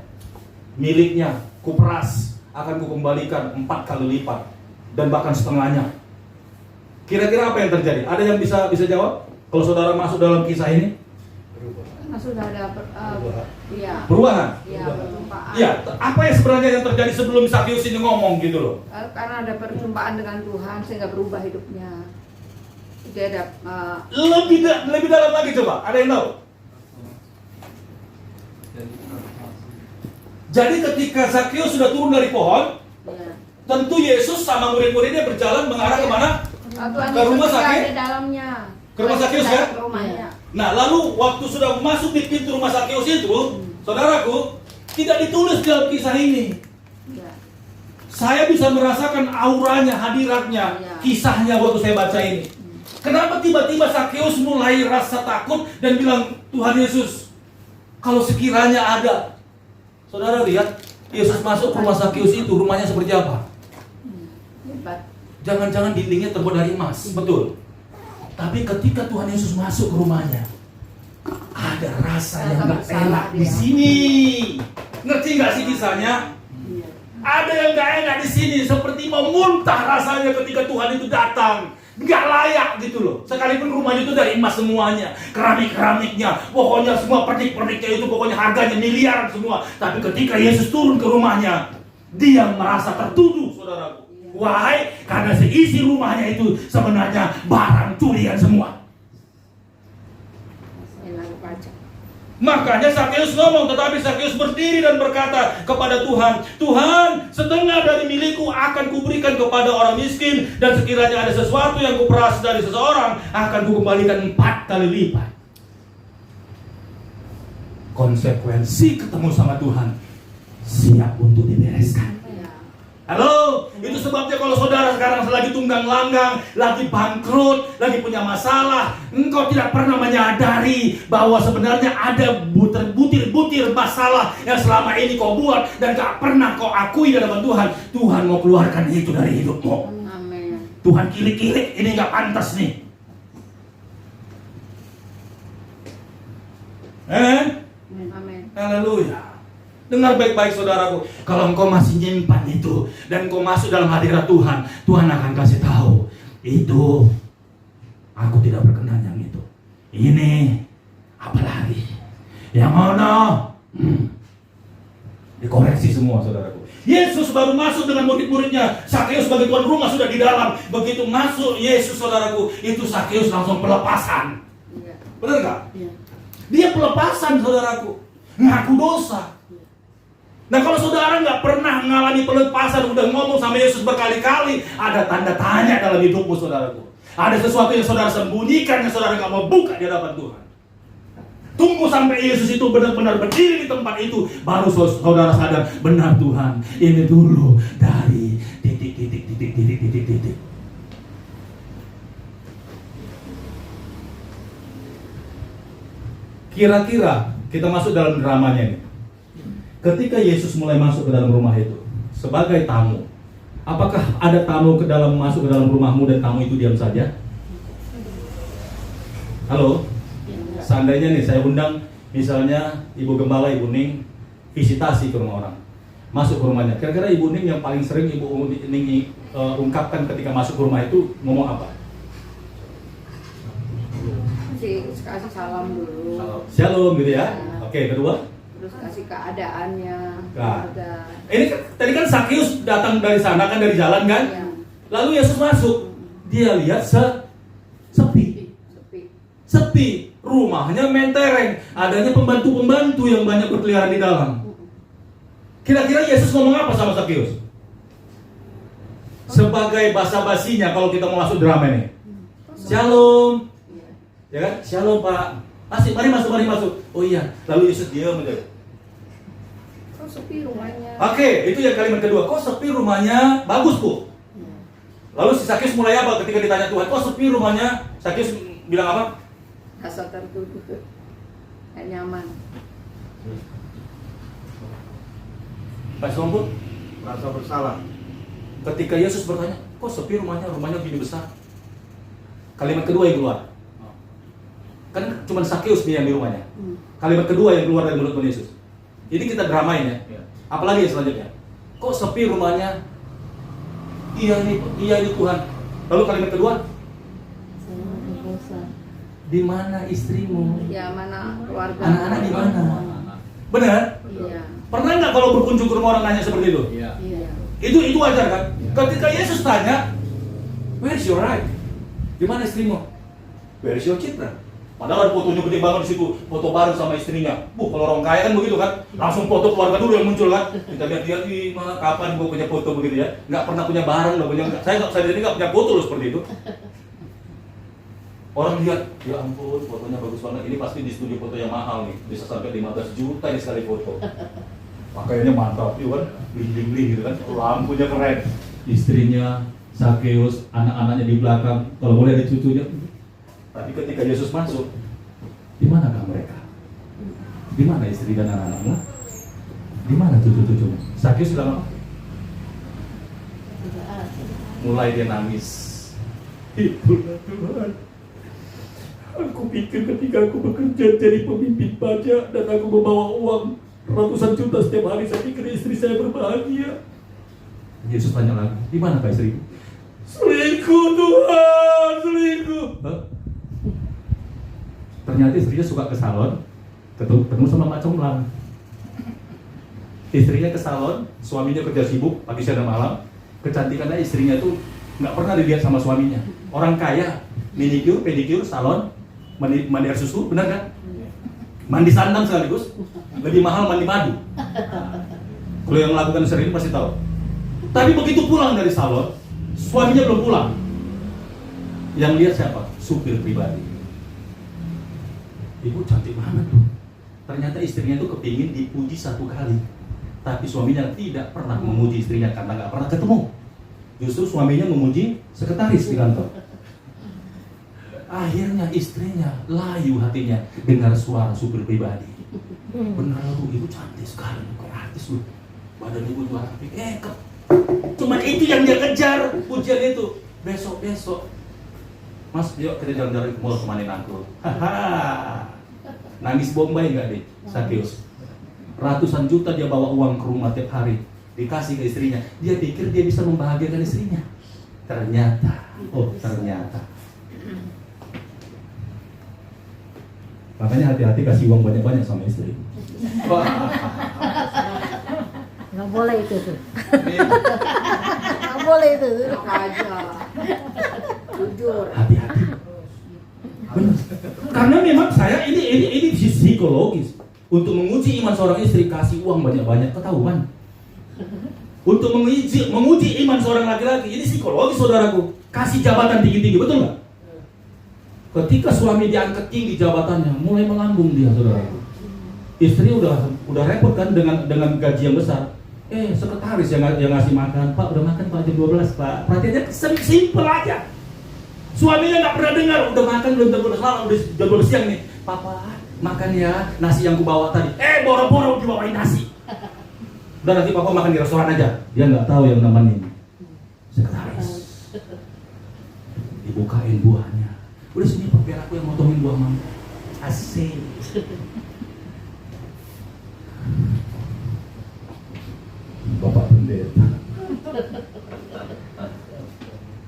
Speaker 1: miliknya, kuperas, akan kukembalikan 4 kali lipat, dan bahkan setengahnya. Kira-kira apa yang terjadi? Ada yang bisa jawab? Kalau saudara masuk dalam kisah ini?
Speaker 4: Sudah ada
Speaker 1: Perubahan?
Speaker 4: perjumpaan.
Speaker 1: Iya, apa yang sebenarnya yang terjadi sebelum Sakeus ini ngomong gitu loh?
Speaker 4: Karena ada perjumpaan dengan Tuhan sehingga berubah hidupnya. Dia ada
Speaker 1: Lebih dalam lagi coba, ada yang tahu? Jadi ketika Sakeus sudah turun dari pohon, tentu Yesus sama murid-muridnya berjalan mengarah kemana?
Speaker 4: Tuhan
Speaker 1: Ke rumah
Speaker 4: Yesus
Speaker 1: sakit?
Speaker 4: di dalamnya.
Speaker 1: Ke rumah Sakeus kan?
Speaker 4: Ke rumahnya.
Speaker 1: Nah, lalu waktu sudah masuk di pintu rumah Sakeus itu, saudaraku, tidak ditulis dalam kisah ini.
Speaker 4: Ya.
Speaker 1: Saya bisa merasakan auranya, hadiratnya,
Speaker 4: Ya.
Speaker 1: kisahnya waktu saya baca ini. Kenapa tiba-tiba Sakeus mulai rasa takut dan bilang, Tuhan Yesus, kalau sekiranya ada. Saudara lihat, Yesus masuk ke rumah Sakeus itu, rumahnya seperti apa?
Speaker 4: Hebat.
Speaker 1: Jangan-jangan dindingnya terbuat dari emas, betul. Tapi ketika Tuhan Yesus masuk ke rumahnya, ada rasa yang gak enak di sini. Ngerti gak sih kisahnya? Ada yang gak enak di sini, seperti memuntah rasanya ketika Tuhan itu datang. Gak layak gitu loh. Sekalipun rumahnya itu dari emas semuanya, keramik-keramiknya, pokoknya semua pernik-perniknya itu pokoknya harganya miliaran semua. Tapi ketika Yesus turun ke rumahnya, dia merasa tertuduh, saudaraku. Why? Karena seisi rumahnya itu sebenarnya barang curian semua. Makanya Sakeus ngomong, tetapi Sakeus berdiri dan berkata kepada Tuhan, Tuhan, setengah dari milikku akan kuberikan kepada orang miskin, dan sekiranya ada sesuatu yang kuperas dari seseorang, akan kukembalikan 4 kali lipat. Konsekuensi ketemu sama Tuhan, siap untuk dibereskan. Halo, itu sebabnya kalau saudara sekarang lagi tunggang langgang, lagi bangkrut, lagi punya masalah, engkau tidak pernah menyadari bahwa sebenarnya ada butir-butir masalah yang selama ini kau buat dan gak pernah kau akui di hadapan Tuhan. Tuhan mau keluarkan itu dari hidupmu.
Speaker 4: Amin.
Speaker 1: Tuhan kilik-kilik, ini gak pantas nih.
Speaker 4: Amin.
Speaker 1: Haleluya. Dengar baik-baik saudaraku, kalau engkau masih nyimpan itu dan engkau masuk dalam hadirat Tuhan, Tuhan akan kasih tahu, itu aku tidak berkenan yang itu. Ini apalagi yang mana? Dikoreksi semua saudaraku. Yesus baru masuk dengan murid-muridnya. Sakeus sebagai tuan rumah sudah di dalam. Begitu masuk Yesus saudaraku, itu Sakeus langsung pelepasan. Benar nggak? Dia pelepasan saudaraku, ngaku dosa. Nah, kalau saudara nggak pernah mengalami pelepasan, udah ngomong sama Yesus berkali-kali, ada tanda tanya dalam hidupmu, saudaraku. Ada sesuatu yang saudara sembunyikan, yang saudara nggak mau buka di hadapan Tuhan. Tunggu sampai Yesus itu benar-benar berdiri di tempat itu, baru saudara sadar, benar Tuhan, ini dulu dari titik. Kira-kira kita masuk dalam dramanya ini. Ketika Yesus mulai masuk ke dalam rumah itu sebagai tamu, apakah ada tamu masuk ke dalam rumahmu dan tamu itu diam saja? Halo? Seandainya nih saya undang misalnya Ibu Gembala, Ibu Ning visitasi ke rumah orang, masuk ke rumahnya. Kira-kira Ibu Ning yang paling sering Ibu Ning ungkapkan ketika masuk ke rumah itu ngomong apa?
Speaker 4: Kasih salam dulu.
Speaker 1: Shalom gitu ya. Oke, kedua?
Speaker 4: Terus kasih keadaannya.
Speaker 1: Nah, ini kan, tadi kan Sakeus datang dari sana kan, dari jalan kan?
Speaker 4: Ya.
Speaker 1: Lalu Yesus masuk, dia lihat sepi. Rumahnya mentereng, adanya pembantu-pembantu yang banyak berkeliaran di dalam. Kira-kira Yesus ngomong apa sama Sakeus? Sebagai basa-basinya kalau kita mau masuk drama ini. Shalom. Ya kan? Shalom Pak. Mari masuk. Oh iya, lalu Yesus diam aja.
Speaker 4: Kok sepi rumahnya?
Speaker 1: Oke, itu yang kalimat kedua. Kok sepi rumahnya? Bagus, Bu. Lalu si Sakeus mulai apa ketika ditanya Tuhan? Kok sepi rumahnya? Sakeus bilang apa?
Speaker 4: Rasa tertutup, gak nyaman.
Speaker 1: Pak Sombut,
Speaker 3: Merasa bersalah.
Speaker 1: ketika Yesus bertanya, kok sepi rumahnya? Rumahnya gini besar. Kalimat kedua yang keluar. Kan cuma Sakeus nih yang di rumahnya. Kalimat kedua yang keluar dari mulut Tuhan Yesus. Ini kita dramain ya.
Speaker 3: Ya.
Speaker 1: Apalagi yang selanjutnya? Kok sepi rumahnya? Iya ini Tuhan. Lalu kalimat kedua, di mana istrimu?
Speaker 4: Ya mana keluarga?
Speaker 1: Anak-anak di mana? Benar?
Speaker 4: Iya.
Speaker 1: Pernah nggak kalau berkunjung ke rumah orang nanya seperti itu?
Speaker 3: Iya.
Speaker 4: Iya.
Speaker 1: Itu wajar kan? Ketika Yesus tanya, where is your right? Di mana istrimu? Where is your children? Padahal ada fotonya gede banget di situ, foto bareng sama istrinya. Kalau orang kaya kan begitu kan, langsung foto keluarga dulu yang muncul kan. Kita lihat ih, kapan gue punya foto begitu ya? Nggak pernah punya barang loh, saya jadi nggak punya foto loh seperti itu. Orang lihat, ya ampun, fotonya bagus banget. Ini pasti di studio foto yang mahal nih, bisa sampai 15 juta ini sekali foto. Pakaiannya mantap, iya kan? Bling-bling gitu kan, lampunya keren. Istrinya, Sakeus, anak-anaknya di belakang, kalau boleh ada cucunya. Tapi ketika Yesus masuk, di manakah mereka? Di mana istri dan anak-anaknya? Di mana cucu-cucunya? Sakeus bilang apa? Mulai dia nangis. Itulah Tuhan. Aku pikir ketika aku bekerja jadi pemimpin pajak dan aku membawa uang ratusan juta setiap hari, saya pikir istri saya berbahagia. Yesus tanya lagi, di mana Pak istri? Selingkuh Tuhan, selingkuh. Hah? Ternyata istrinya suka ke salon, ketemu sama Mak Comblang. Istrinya ke salon, suaminya kerja sibuk, pagi siang dan malam. Kecantikannya istrinya tuh nggak pernah dilihat sama suaminya. Orang kaya, manicure, pedicure, salon, mandi air susu, benar kan? Mandi sandang sekaligus, lebih mahal mandi madu. Kalau yang melakukan sering pasti tahu. Tapi begitu pulang dari salon, suaminya belum pulang. Yang lihat siapa? Supir pribadi. Ibu cantik banget tuh. Ternyata istrinya tuh kepingin dipuji satu kali, tapi suaminya tidak pernah memuji istrinya karena nggak pernah ketemu. Justru suaminya memuji sekretaris di kantor. Akhirnya istrinya layu hatinya dengar suara supir pribadi. Benar lu, ibu cantik sekali, kayak artis lu. Badan ibu juga rapi. Cuma itu yang dia kejar, pujian itu. Besok. Mas, yuk kita jalan-jalan ke mall temanin aku. Haha. Nangis bombay nggak deh, Sakeus? Ratusan juta dia bawa uang ke rumah tiap hari, dikasih ke istrinya. Dia pikir dia bisa membahagiakan istrinya. Ternyata. Makanya hati-hati kasih uang banyak-banyak sama istri.
Speaker 2: Nggak boleh itu tuh. Nggak boleh itu.
Speaker 4: Enak aja. Jujur.
Speaker 1: Hati-hati. Benar. Karena memang saya ini psikologis. Untuk menguji iman seorang istri, kasih uang banyak-banyak, ketahuan. Untuk menguji iman seorang laki-laki, ini psikologis saudaraku. Kasih jabatan tinggi-tinggi, betul nggak? Ketika suami diangkat tinggi jabatannya, mulai melambung dia, saudaraku. Istri udah repot kan dengan gaji yang besar. Sekretaris yang ngasih makan, Pak udah makan Pak jam 12 Pak. Perhatiannya simpel aja. Suaminya nggak pernah dengar, udah makan belum jam 12 malam, udah jam 12 siang nih. Papa makan ya nasi yang kubawa tadi. Boro-boro dibawain nasi. Udah nanti papa makan di restoran aja. Dia nggak tahu yang namanya sekretaris. Dibukain buahnya. Udah sini Pak, biar aku yang motongin buah mama. Asik. Bapak pendeta.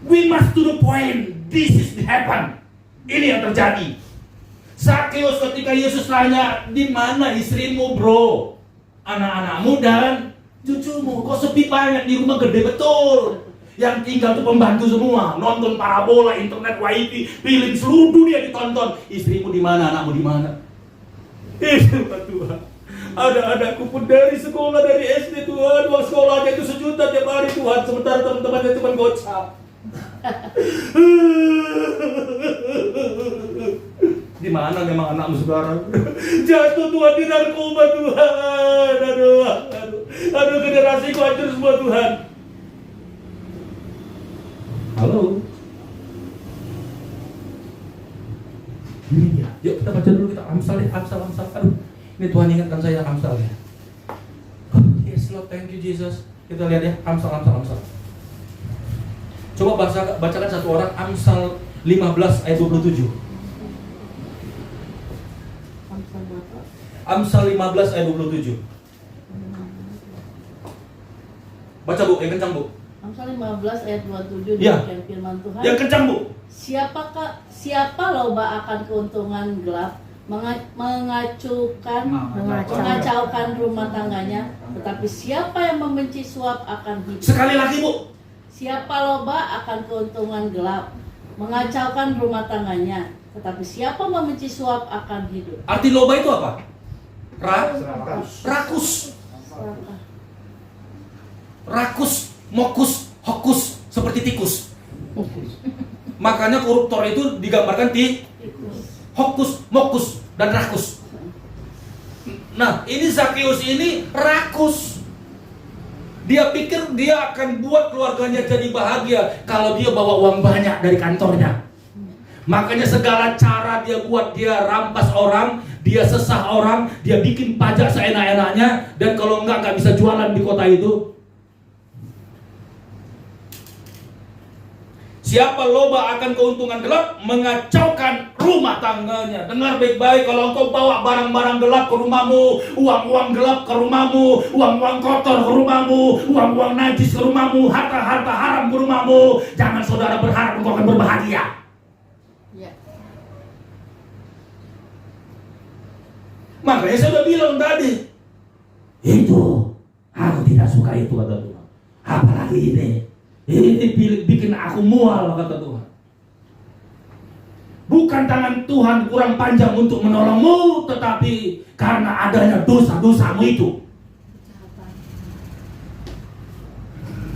Speaker 1: We must to the point. This is the happen. Ini yang terjadi. Sakeus ketika Yesus tanya, di mana istrimu bro? Anak-anakmu dan cucumu. Kok sepi banget, di rumah gede betul. Yang tinggal tuh pembantu semua, nonton parabola, internet, wifi, film seluruh dunia ditonton. Istrimu di mana, anakmu di mana? Itu Tuhan. Ada anakku pun dari sekolah, dari SD Tuhan, uang sekolahnya itu 1 juta tiap hari Tuhan, sementara teman-temannya cuma gocap. Di mana memang anakmu sekarang? Jatuh Tuhan di narkoba Tuhan. Aduh, generasiku hancur semua Tuhan. Halo. Ini dia. Yuk kita baca dulu, kita Amsal. Aduh, ini Tuhan ingatkan saya Amsal ya. Yes Lord, thank you Jesus. Kita lihat ya, Amsal. Coba bacakan satu orang Amsal 15 ayat 27. Amsal 15 ayat 27. Baca Bu, yang kencang Bu.
Speaker 5: Amsal 15 ayat 27
Speaker 1: Ya.
Speaker 5: demikian firman Tuhan.
Speaker 1: Yang kencang Bu.
Speaker 5: Siapa loba akan keuntungan gelap, mengacaukan rumah tangganya, tetapi siapa yang membenci suap akan hidup.
Speaker 1: Sekali lagi Bu.
Speaker 5: Siapa loba akan keuntungan gelap, mengacaukan rumah tangganya, tetapi siapa membenci suap akan hidup.
Speaker 1: Arti loba itu apa? Rakus. Rakus, mokus, hokus, seperti tikus. Makanya koruptor itu digambarkan hokus, mokus, dan rakus. Nah, ini Zakheus ini rakus. Dia pikir dia akan buat keluarganya jadi bahagia kalau dia bawa uang banyak dari kantornya. Makanya segala cara dia buat, dia rampas orang, dia sesah orang, dia bikin pajak seenak-enaknya, dan kalau nggak bisa jualan di kota itu. Siapa loba akan keuntungan gelap, mengacaukan rumah tangganya. Dengar baik-baik, kalau engkau bawa barang-barang gelap ke rumahmu, uang-uang gelap ke rumahmu, uang-uang kotor ke rumahmu, uang-uang najis ke rumahmu, harta-harta haram ke rumahmu, jangan saudara berharap engkau akan berbahagia.
Speaker 5: Ya.
Speaker 1: Makanya saya udah bilang tadi, itu aku tidak suka itu, kata Tuhan. Apalagi ini bikin aku mual, kata Tuhan. Bukan tangan Tuhan kurang panjang untuk menolongmu, tetapi karena adanya dosa-dosamu itu.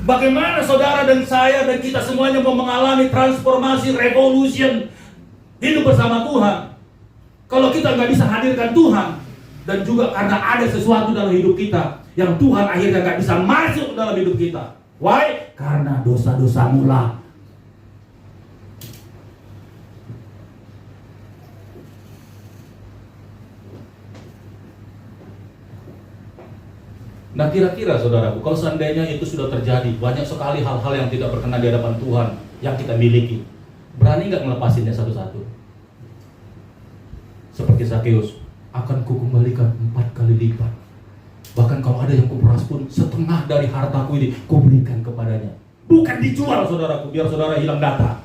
Speaker 1: Bagaimana saudara dan saya dan kita semuanya mau mengalami transformasi, revolution, hidup bersama Tuhan, kalau kita nggak bisa hadirkan Tuhan, dan juga karena ada sesuatu dalam hidup kita yang Tuhan akhirnya nggak bisa masuk dalam hidup kita. Why? Karena dosa-dosamu lah. Nah, kira-kira saudaraku, kalau seandainya itu sudah terjadi, banyak sekali hal-hal yang tidak berkenan di hadapan Tuhan yang kita miliki, berani nggak melepasinnya satu-satu? Seperti Zakheus, akan kukembalikan 4 kali lipat. Bahkan kalau ada yang kuperas pun, setengah dari hartaku ini kuberikan kepadanya. Bukan dijual saudaraku, biar saudara hilang data,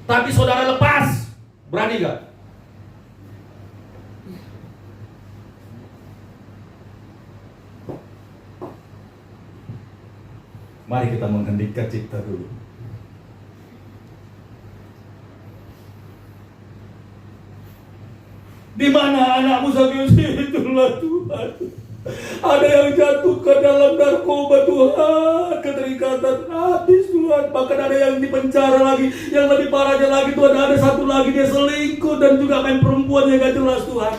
Speaker 1: tapi saudara lepas. Berani nggak? Mari kita menghendingkan cipta dulu. Di mana anakmu Zakheus? Itulah Tuhan. Ada yang jatuh ke dalam narkoba Tuhan, keterikatan habis Tuhan. Bahkan ada yang dipenjara lagi. Yang lebih parahnya lagi Tuhan, ada satu lagi dia selingkuh dan juga main perempuan yang gak jelas Tuhan.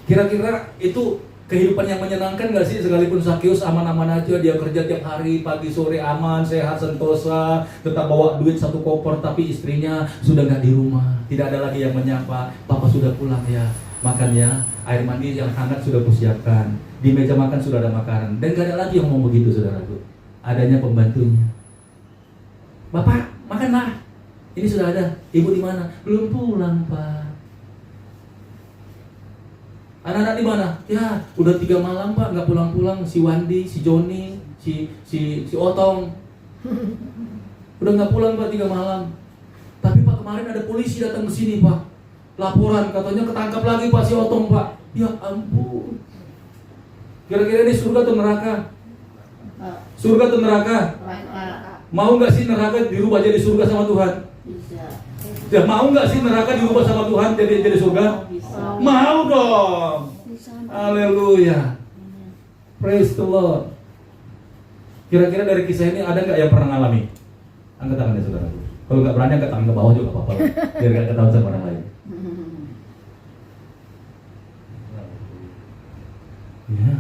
Speaker 1: Kira-kira itu kehidupan yang menyenangkan gak sih? Sekalipun Zakheus aman-aman aja, dia kerja tiap hari, pagi sore aman, sehat, sentosa, tetap bawa duit 1 koper, tapi istrinya sudah gak di rumah, tidak ada lagi yang menyapa, papa sudah pulang ya, makan ya, air mandi yang hangat sudah kusiapkan, di meja makan sudah ada makanan, dan gak ada lagi yang ngomong begitu saudaraku, adanya pembantunya. Bapak, makanlah, ini sudah ada, ibu di mana? Belum pulang pak. Anak-anak di mana? Ya, udah 3 malam pak, nggak pulang-pulang. Si Wandi, si Joni, si Otong, udah nggak pulang pak 3 malam. Tapi pak kemarin ada polisi datang ke sini pak, laporan katanya ketangkap lagi pak si Otong pak. Ya ampun. Kira-kira ini surga atau neraka?
Speaker 5: Ah,
Speaker 1: Surga atau neraka?
Speaker 5: ah,
Speaker 1: Mau nggak sih neraka dirubah jadi surga sama Tuhan?
Speaker 5: bisa.
Speaker 1: Ya, mau nggak sih neraka dirubah sama Tuhan jadi surga?
Speaker 5: Bisa.
Speaker 1: Mau dong. Haleluya. Praise the Lord. Kira-kira dari kisah ini ada nggak yang pernah ngalami? Angkat tangannya saudara. Kalau nggak berani angkat tangan ke bawah juga nggak apa-apa lah. Biar nggak ketahuan sama orang lain. Ya.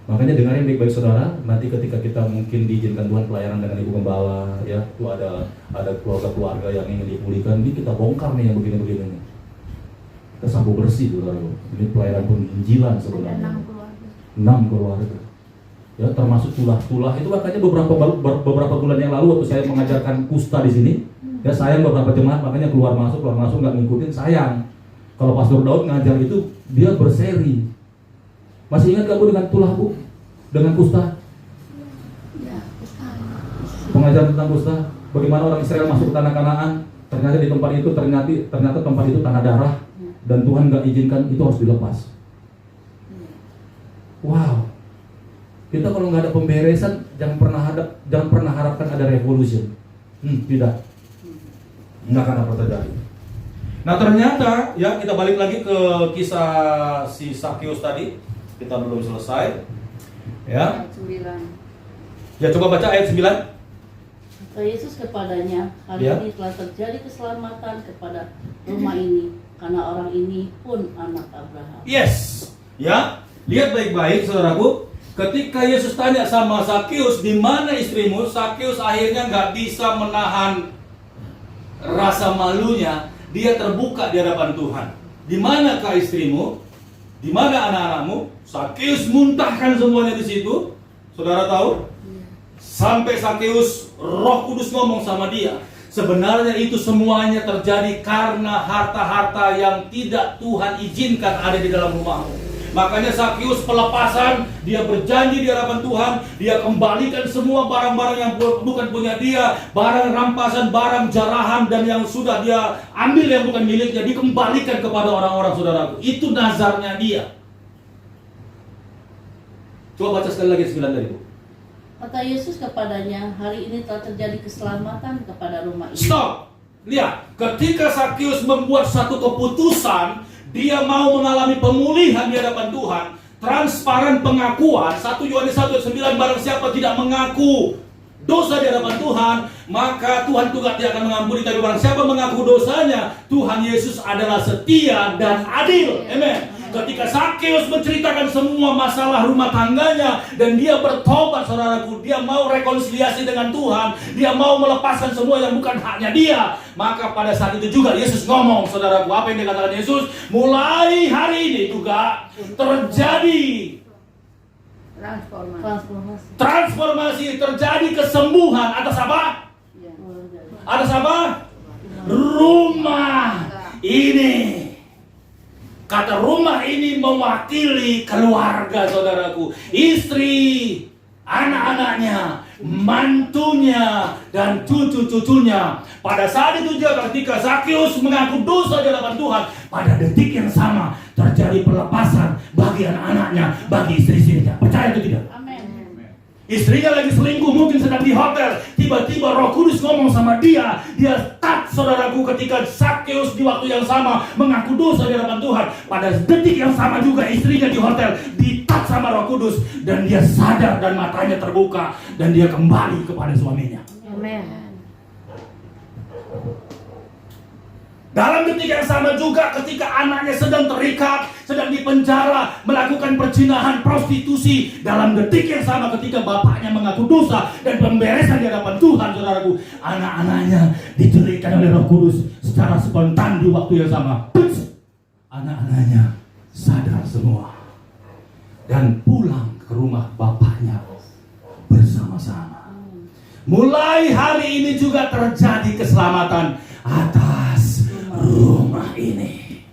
Speaker 1: Makanya dengarin baik-baik saudara. Nanti ketika kita mungkin diizinkan Tuhan pelayanan dengan ibu gembala, ya, itu ada keluarga-keluarga yang ingin dipulihkan, ini kita bongkar nih yang begini-begini nih. Kita sapu bersih saudara. Ini pelayanan penginjilan sebenarnya. 6 keluarga. Ya, termasuk tulah-tulah itu makanya beberapa bulan yang lalu waktu saya mengajarkan kusta di sini, ya sayang beberapa jemaat makanya keluar masuk nggak ngikutin, sayang. Kalau Pastor Daud ngajar itu dia berseri. Masih ingat kamu dengan tulah, Bu? Dengan kusta? Pengajaran tentang kusta, bagaimana orang Israel masuk ke tanah Kanaan, ternyata di tempat itu ternyata tempat itu tanah darah dan Tuhan nggak izinkan, itu harus dilepas. Wow. Kita kalau nggak ada pemberesan, jangan pernah harapkan ada revolution. Tidak. Nggak akan apa terjadi. Nah ternyata ya kita balik lagi ke kisah si Sakius tadi. Kita belum selesai. Ya. Ya coba baca ayat 9.
Speaker 5: Kata Yesus kepadanya, hari
Speaker 1: Ya.
Speaker 5: ini telah terjadi keselamatan kepada rumah ini, karena orang ini pun anak Abraham.
Speaker 1: Yes. Ya. Lihat baik-baik saudaraku. Ketika Yesus tanya sama Sakius, di mana istrimu? Sakius akhirnya nggak bisa menahan rasa malunya. Dia terbuka di hadapan Tuhan. Di manakah istrimu? Di mana anak-anakmu? Sakius muntahkan semuanya di situ. Saudara tahu? Sampai Sakius, Roh Kudus ngomong sama dia. Sebenarnya itu semuanya terjadi karena harta-harta yang tidak Tuhan izinkan ada di dalam rumahmu. Makanya Sakius pelepasan, dia berjanji di hadapan Tuhan, dia kembalikan semua barang-barang yang bukan punya dia, barang rampasan, barang jarahan dan yang sudah dia ambil yang bukan miliknya dikembalikan kepada orang-orang saudaraku. Itu nazarnya dia. Coba baca sekali lagi 9 tadi, Bu.
Speaker 5: Kata Yesus kepadanya, hari ini telah terjadi keselamatan kepada rumah ini.
Speaker 1: Stop. Lihat, ketika Sakius membuat satu keputusan, dia mau mengalami pemulihan di hadapan Tuhan, transparan pengakuan. 1 Yohanes 1:9, barang siapa tidak mengaku dosa di hadapan Tuhan, maka Tuhan juga tidak akan mengampuni. Tapi barang siapa mengaku dosanya, Tuhan Yesus adalah setia dan adil. Amen. Ketika Sakius menceritakan semua masalah rumah tangganya dan dia bertobat, saudaraku, dia mau rekonsiliasi dengan Tuhan, dia mau melepaskan semua yang bukan haknya dia, maka pada saat itu juga Yesus ngomong, saudaraku, apa yang dikatakan Yesus? Mulai hari ini juga terjadi transformasi, terjadi kesembuhan atas apa? Atas apa? Rumah ini. Kata rumah ini mewakili keluarga, saudaraku. Istri, anak-anaknya, mantunya, dan cucu-cucunya. Pada saat itu juga ketika Sakius mengaku dosa di hadapan Tuhan, pada detik yang sama terjadi pelepasan bagi anak-anaknya, bagi istri-istrinya. Percaya itu tidak?
Speaker 5: Amin.
Speaker 1: Istrinya lagi selingkuh, mungkin sedang di hotel. Tiba-tiba Roh Kudus ngomong sama dia. Dia touch, saudaraku, ketika Sakius di waktu yang sama mengaku dosa di hadapan Tuhan. Pada detik yang sama juga istrinya di hotel di-touch sama Roh Kudus. Dan dia sadar dan matanya terbuka. Dan dia kembali kepada suaminya.
Speaker 2: Amen.
Speaker 1: Dalam detik yang sama juga ketika anaknya sedang terikat, sedang dipenjara, melakukan perzinahan, prostitusi. Dalam detik yang sama ketika bapaknya mengaku dosa dan pemberesan di hadapan Tuhan, saudaraku, anak-anaknya diceritakan oleh Roh Kudus secara spontan di waktu yang sama. Anak-anaknya sadar semua dan pulang ke rumah bapaknya bersama-sama. Mulai hari ini juga terjadi keselamatan atas rumah ini.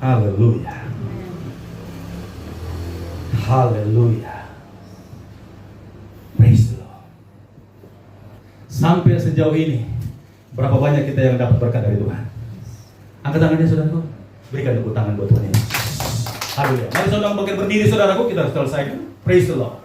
Speaker 1: Haleluya. Haleluya. Praise the Lord. Sampai sejauh ini, berapa banyak kita yang dapat berkat dari Tuhan? Angkat tangannya saudaraku. Berikan tepuk tangan buat Tuhan Yesus. Haleluya. Mari saudara bangkit berdiri saudaraku, kita selesaikan. Praise the Lord.